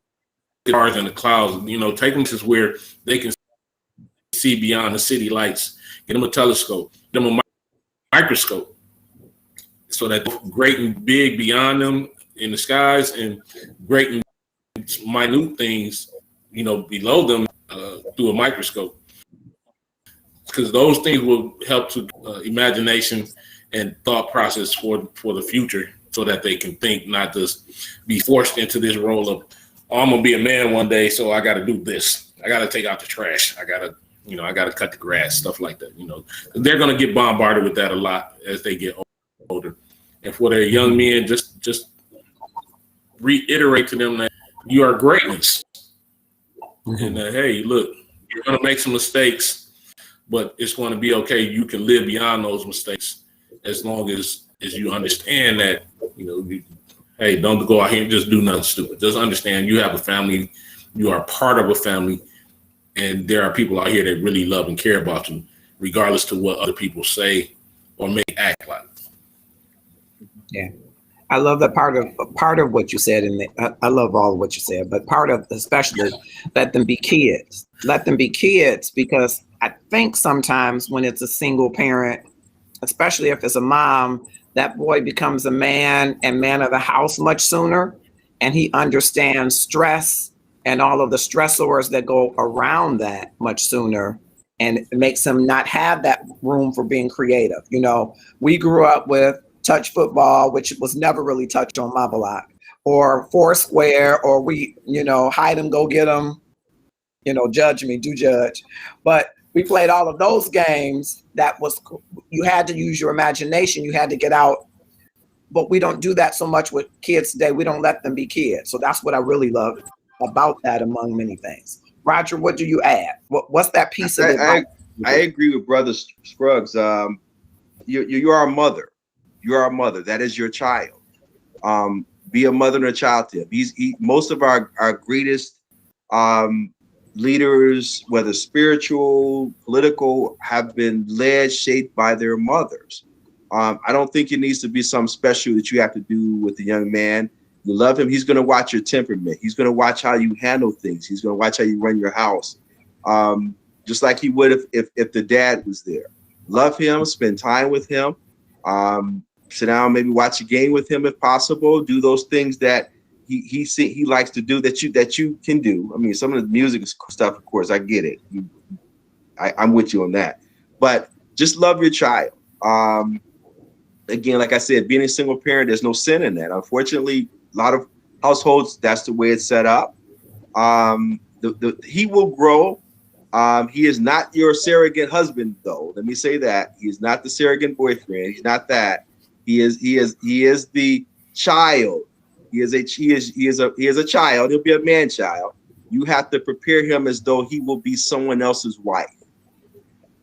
at stars in the clouds. Take them to where they can see beyond the city lights. Get them a telescope, get them a microscope, so that great and big beyond them in the skies and great and minute things, below them through a microscope. Because those things will help to imagination and thought process for the future, so that they can think, not just be forced into this role of, oh, I'm gonna be a man one day, so I got to do this. I got to take out the trash. I got to cut the grass, stuff like that. They're gonna get bombarded with that a lot as they get older. And for their young men, just reiterate to them that you are greatness, and that, hey, look, you're gonna make some mistakes, but it's going to be okay. You can live beyond those mistakes as long as you understand that, hey, don't go out here and just do nothing stupid. Just understand you have a family, you are part of a family, and there are people out here that really love and care about you, regardless to what other people say or may act like. Yeah. I love that part of what you said, and I love all of what you said, but part of, especially, let them be kids. Let them be kids, because I think sometimes when it's a single parent, especially if it's a mom, that boy becomes a man and man of the house much sooner, and he understands stress and all of the stressors that go around that much sooner, and it makes him not have that room for being creative. We grew up with touch football, which was never really touched on my block, or Foursquare, or we, hide them, go get them, judge me, do judge. But we played all of those games. You had to use your imagination. You had to get out. But we don't do that so much with kids today. We don't let them be kids. So that's what I really love about that, among many things. Roger, what do you add? What's that piece of it? I agree with Brother Scruggs. You are a mother. You are a mother. That is your child. Be a mother and a child to him. Most of our greatest leaders, whether spiritual, political, have been led, shaped by their mothers. I don't think it needs to be something special that you have to do with the young man. You love him. He's going to watch your temperament. He's going to watch how you handle things. He's going to watch how you run your house, just like he would if the dad was there. Love him. Spend time with him. Sit down, maybe watch a game with him if possible. Do those things that he likes to do that you can do. I mean, some of the music stuff, of course, I get it. I'm with you on that. But just love your child. Again, like I said, being a single parent, there's no sin in that. Unfortunately, a lot of households, that's the way it's set up. He will grow. He is not your surrogate husband, though. Let me say that. He is not the surrogate boyfriend. He's not that. He is the child. He is a child. He'll be a man child. You have to prepare him as though he will be someone else's wife.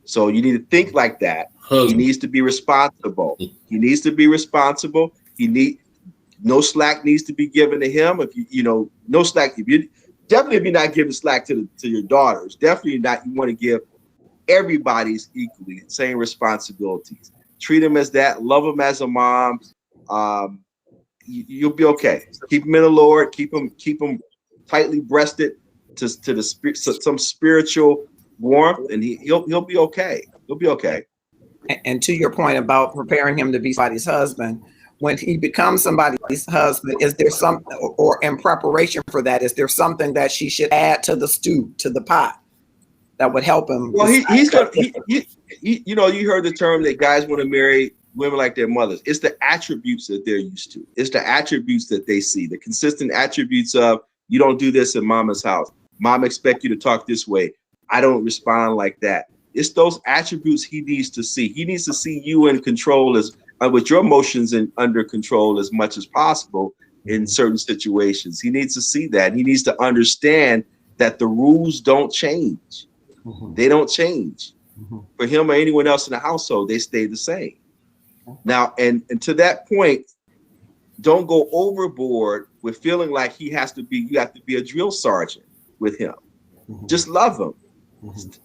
So you need to think like that. He needs to be responsible. He needs to be responsible. No slack needs to be given to him. No slack. If you're not giving slack to your daughters, definitely not. You want to give everybody's equally same responsibilities. Treat them as that. Love them as a mom. You'll be okay. Keep them in the Lord. Keep them tightly breasted to the spirit, some spiritual warmth, and he'll be okay. He'll be okay. And to your point about preparing him to be somebody's husband, when he becomes somebody's husband, is there something, or in preparation for that, is there something that she should add to the stew, to the pot, that would help him? Well, he's gonna. You heard the term that guys want to marry women like their mothers. It's the attributes that they're used to. It's the attributes that they see. The consistent attributes of, you don't do this in mama's house. Mom expect you to talk this way. I don't respond like that. It's those attributes he needs to see. He needs to see you in control with your emotions and under control as much as possible in certain situations. He needs to see that. He needs to understand that the rules don't change. Mm-hmm. They don't change. For him or anyone else in the household, they stay the same. Now, and to that point, don't go overboard with feeling like you have to be a drill sergeant with him. Just love him.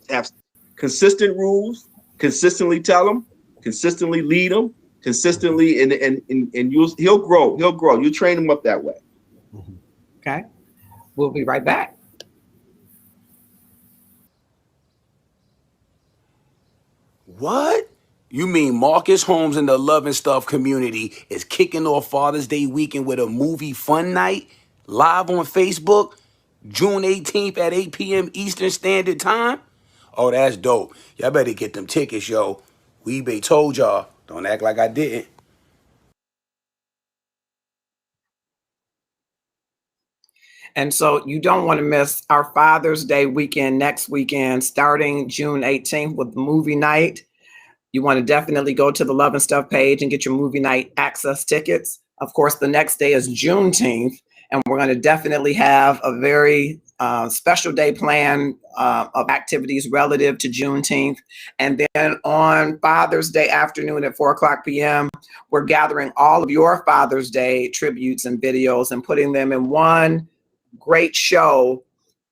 Have consistent rules, consistently tell him, consistently lead him, consistently, and he'll grow. He'll grow. You train him up that way. Okay. We'll be right back. What? You mean Marcus Holmes and the Love and Stuff community is kicking off Father's Day weekend with a movie fun night live on Facebook, June 18th at 8 p.m. Eastern Standard Time? Oh, that's dope. Y'all better get them tickets, yo. Weebay told y'all. Don't act like I didn't. And so you don't want to miss our Father's Day weekend next weekend, starting June 18th with movie night. You want to definitely go to the Love and Stuff page and get your movie night access tickets. Of course, the next day is Juneteenth, and we're going to definitely have a very special day plan of activities relative to Juneteenth. And then on Father's Day afternoon at 4:00 p.m., we're gathering all of your Father's Day tributes and videos and putting them in one great show,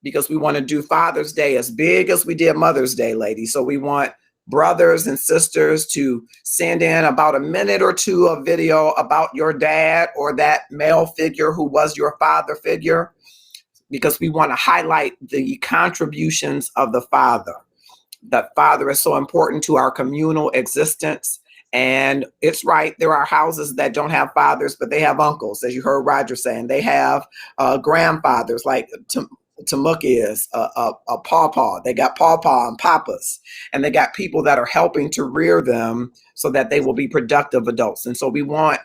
because we want to do Father's Day as big as we did Mother's Day, ladies. So we want brothers and sisters to send in about a minute or two of video about your dad or that male figure who was your father figure, because we want to highlight the contributions of the father. The father is so important to our communal existence. And it's right, there are houses that don't have fathers, but they have uncles, as you heard Roger saying. They have grandfathers, like TaMuk is a pawpaw. They got pawpaw and papas, and they got people that are helping to rear them so that they will be productive adults. And so we want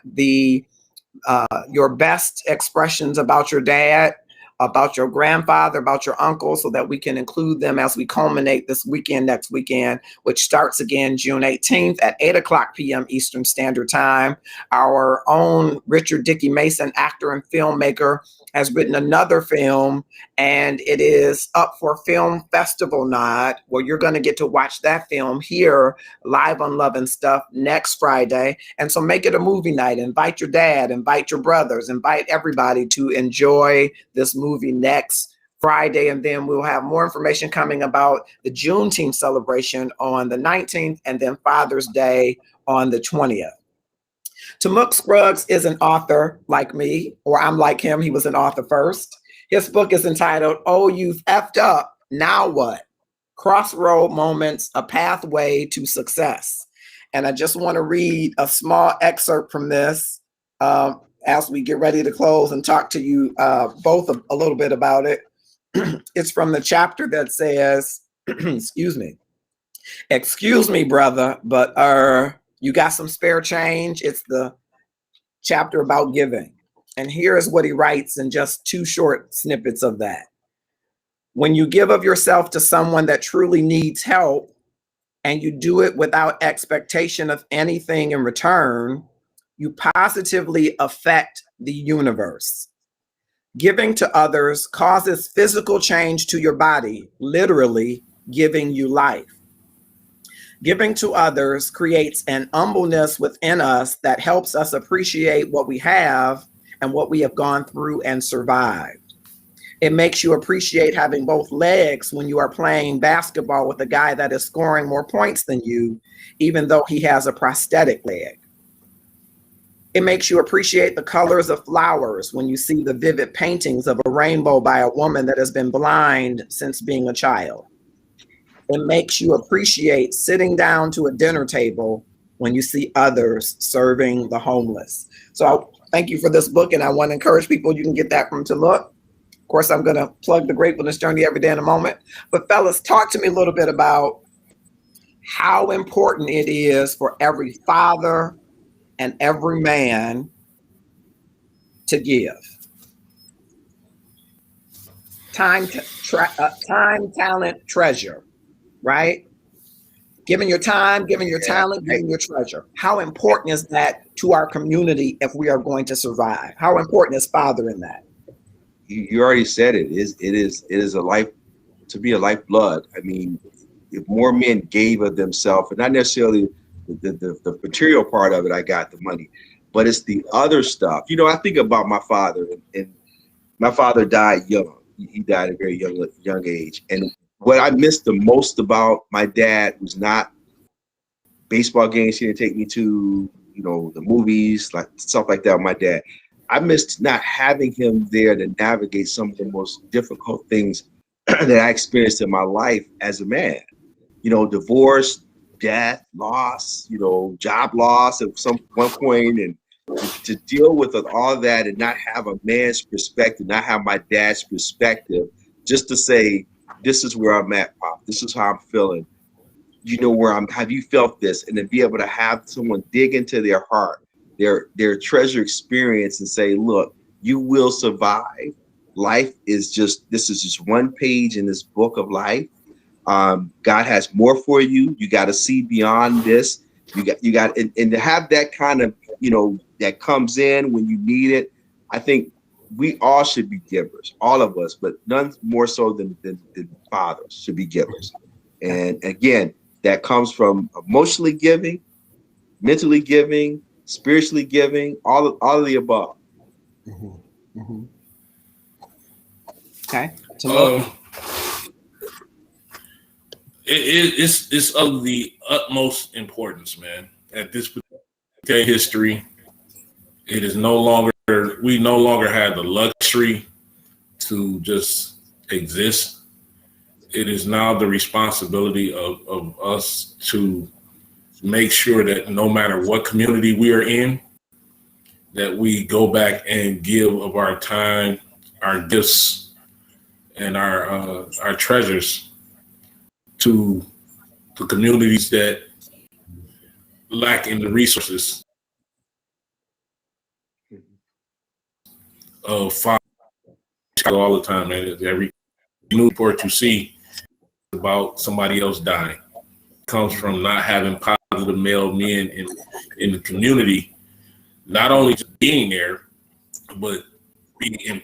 your best expressions about your dad, about your grandfather, about your uncle, so that we can include them as we culminate this weekend, next weekend, which starts again June 18th at 8:00 p.m. Eastern Standard Time. Our own Richard Dickey Mason, actor and filmmaker, has written another film, and it is up for Film Festival nod, where you're going to get to watch that film here live on Love and Stuff next Friday. And so make it a movie night. Invite your dad, invite your brothers, invite everybody to enjoy this movie next Friday. And then we'll have more information coming about the Juneteenth celebration on the 19th, and then Father's Day on the 20th. TaMuk Scruggs is an author like me, or I'm like him. He was an author first. His book is entitled, "Oh, You've Effed Up, Now What? Crossroad Moments, A Pathway to Success." And I just want to read a small excerpt from this as we get ready to close and talk to you both a little bit about it. It's from the chapter that says, excuse me, brother, but you got some spare change? It's the chapter about giving. And here's what he writes in just two short snippets of that. When you give of yourself to someone that truly needs help, and you do it without expectation of anything in return, you positively affect the universe. Giving to others causes physical change to your body, literally giving you life. Giving to others creates an humbleness within us that helps us appreciate what we have and what we have gone through and survived. It makes you appreciate having both legs when you are playing basketball with a guy that is scoring more points than you, even though he has a prosthetic leg. It makes you appreciate the colors of flowers when you see the vivid paintings of a rainbow by a woman that has been blind since being a child. It makes you appreciate sitting down to a dinner table when you see others serving the homeless. So thank you for this book, and I want to encourage people, you can get that from TaMuk. Of course, I'm going to plug the Gratefulness Journey every day in a moment. But fellas, talk to me a little bit about how important it is for every father and every man to give. Time, talent, treasure, right? Giving your time, giving your talent, giving your treasure. How important is that to our community if we are going to survive? How important is father in that? You already said it. It is a life, to be a lifeblood. I mean, if more men gave of themselves, and not necessarily the material part of it, I got the money, but it's the other stuff. You know, I think about my father, and my father died young. He died at a very young age. And what I missed the most about my dad was not baseball games he didn't take me to, you know, the movies, like stuff like that with my dad. I missed not having him there to navigate some of the most difficult things that I experienced in my life as a man. You know, divorce, death, loss, you know, job loss at one point, and to deal with all that and not have a man's perspective, not have my dad's perspective, just to say, this is where I'm at, Pop. This is how I'm feeling. You know where I'm. Have you felt this? And to be able to have someone dig into their heart, their treasure experience, and say, look, you will survive. Life is just, this is just one page in this book of life. God has more for you. You got to see beyond this. You got, and to have that kind of, you know, that comes in when you need it. I think we all should be givers, all of us, but none more so than fathers should be givers. And again, that comes from emotionally giving, mentally giving, spiritually giving, all of the above. Mm-hmm. Mm-hmm. Okay. It's of the utmost importance, man. At this particular history, it is we no longer have the luxury to just exist. It is now the responsibility of us to make sure that no matter what community we are in, that we go back and give of our time, our gifts, and our treasures to the communities that lack in the resources of father all the time. Man, every news report you see about somebody else dying comes from not having positive male men in the community, not only just being there, but being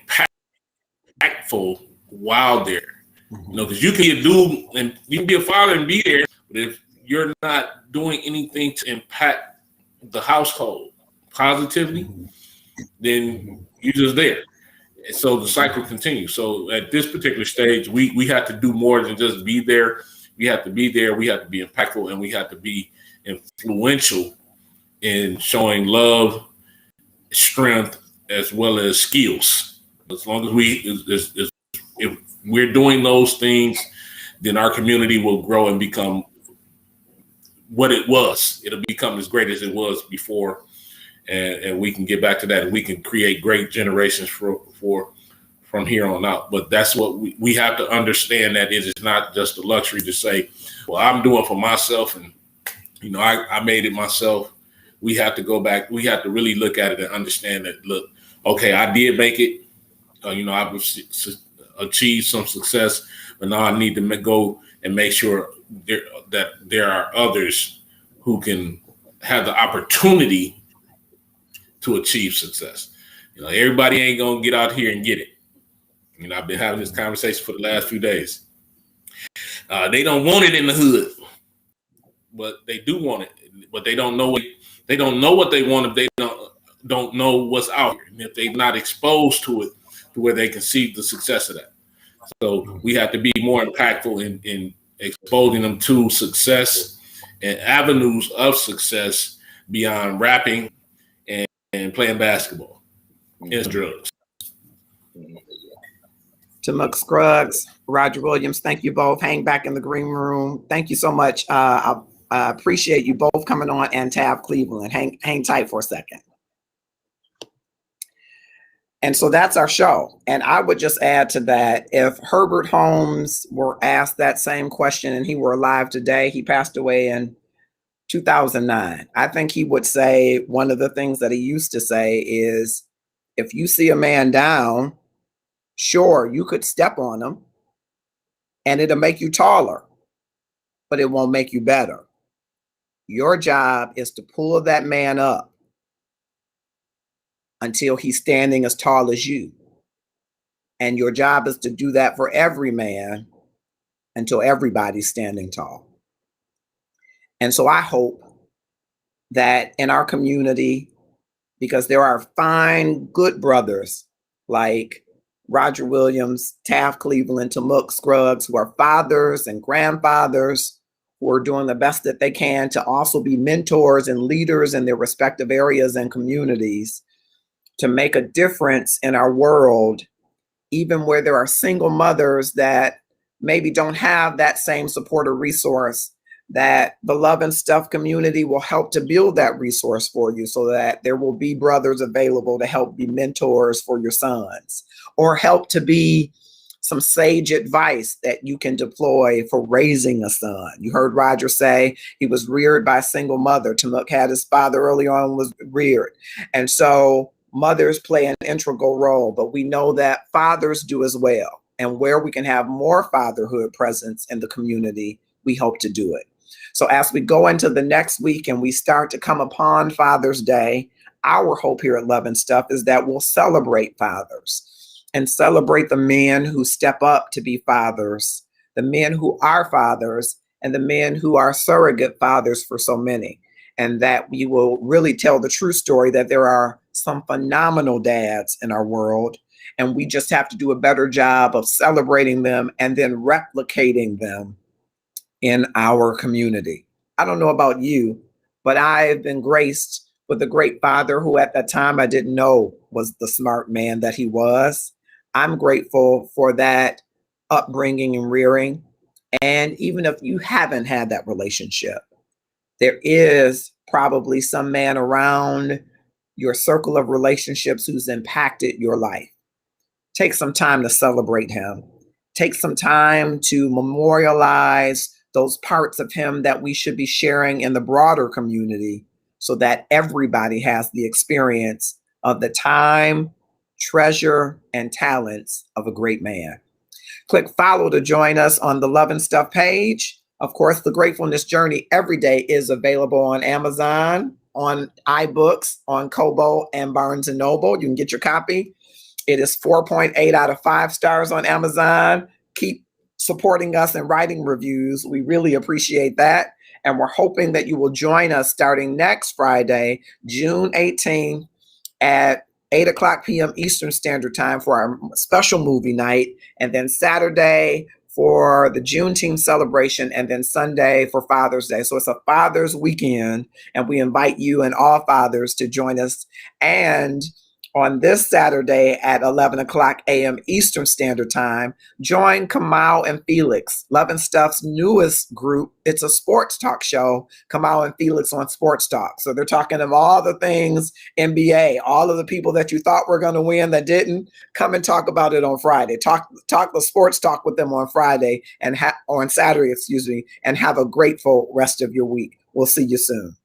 impactful while there. You know, because you can be a dude and you can be a father and be there, but if you're not doing anything to impact the household positively, then you're just there. And so the cycle continues. So at this particular stage, we have to do more than just be there. We have to be there. We have to be impactful, and we have to be influential in showing love, strength, as well as skills. As long as if we're doing those things, then our community will grow and become what it was. It'll become as great as it was before, and we can get back to that. And we can create great generations from here on out. But that's what we have to understand, that it is not just a luxury to say, well, I'm doing for myself, and you know, I made it myself. We have to go back. We have to really look at it and understand that, look, okay, I did make it. You know, I've achieved some success, but now I need to go and make sure that there are others who can have the opportunity to achieve success. You know, everybody ain't gonna get out here and get it. You know, I've been having this conversation for the last few days. They don't want it in the hood, but they do want it. But they don't know it. They don't know what they want if they don't know what's out here, and if they're not exposed to it, to where they can see the success of that. So we have to be more impactful in exposing them to success and avenues of success beyond rapping and playing basketball and drugs. TaMuk, Scruggs, Roger Williams, thank you both. Hang back in the green room. Thank you so much. I appreciate you both coming on, and Tab Cleveland. Hang tight for a second. And so that's our show. And I would just add to that, if Herbert Holmes were asked that same question and he were alive today, he passed away in 2009. I think he would say one of the things that he used to say is, if you see a man down, sure, you could step on him and it'll make you taller, but it won't make you better. Your job is to pull that man up until he's standing as tall as you. And your job is to do that for every man until everybody's standing tall. And so I hope that in our community, because there are fine, good brothers like Roger Williams, Taft Cleveland, TaMuk, Scruggs, who are fathers and grandfathers who are doing the best that they can to also be mentors and leaders in their respective areas and communities to make a difference in our world, even where there are single mothers that maybe don't have that same support or resource, that the Love and Stuff community will help to build that resource for you so that there will be brothers available to help be mentors for your sons or help to be some sage advice that you can deploy for raising a son. You heard Roger say he was reared by a single mother. TaMuk had his father early on, was reared. And so mothers play an integral role, but we know that fathers do as well. And where we can have more fatherhood presence in the community, we hope to do it. So as we go into the next week and we start to come upon Father's Day, our hope here at Love and Stuff is that we'll celebrate fathers and celebrate the men who step up to be fathers, the men who are fathers, and the men who are surrogate fathers for so many. And that we will really tell the true story that there are some phenomenal dads in our world, and we just have to do a better job of celebrating them and then replicating them in our community. I don't know about you, but I've been graced with a great father who at that time I didn't know was the smart man that he was. I'm grateful for that upbringing and rearing. And even if you haven't had that relationship, there is probably some man around your circle of relationships who's impacted your life. Take some time to celebrate him. Take some time to memorialize those parts of him that we should be sharing in the broader community so that everybody has the experience of the time, treasure, and talents of a great man. Click follow to join us on the Love and Stuff page. Of course, the Gratefulness Journey every day is available on Amazon, on iBooks, on Kobo, and Barnes & Noble. You can get your copy. It is 4.8 out of 5 stars on Amazon. Keep supporting us and writing reviews. We really appreciate that. And we're hoping that you will join us starting next Friday, June 18th at 8:00 p.m. Eastern Standard Time for our special movie night, and then Saturday for the Juneteenth celebration, and then Sunday for Father's Day. So it's a Father's weekend, and we invite you and all fathers to join us. And on this Saturday at 11:00 a.m. Eastern Standard Time, join Kamal and Felix, Love and Stuff's newest group. It's a sports talk show, Kamal and Felix on Sports Talk. So they're talking of all the things NBA, all of the people that you thought were going to win that didn't. Come and talk about it on Friday. Talk the sports talk with them on Friday and on Saturday, and have a grateful rest of your week. We'll see you soon.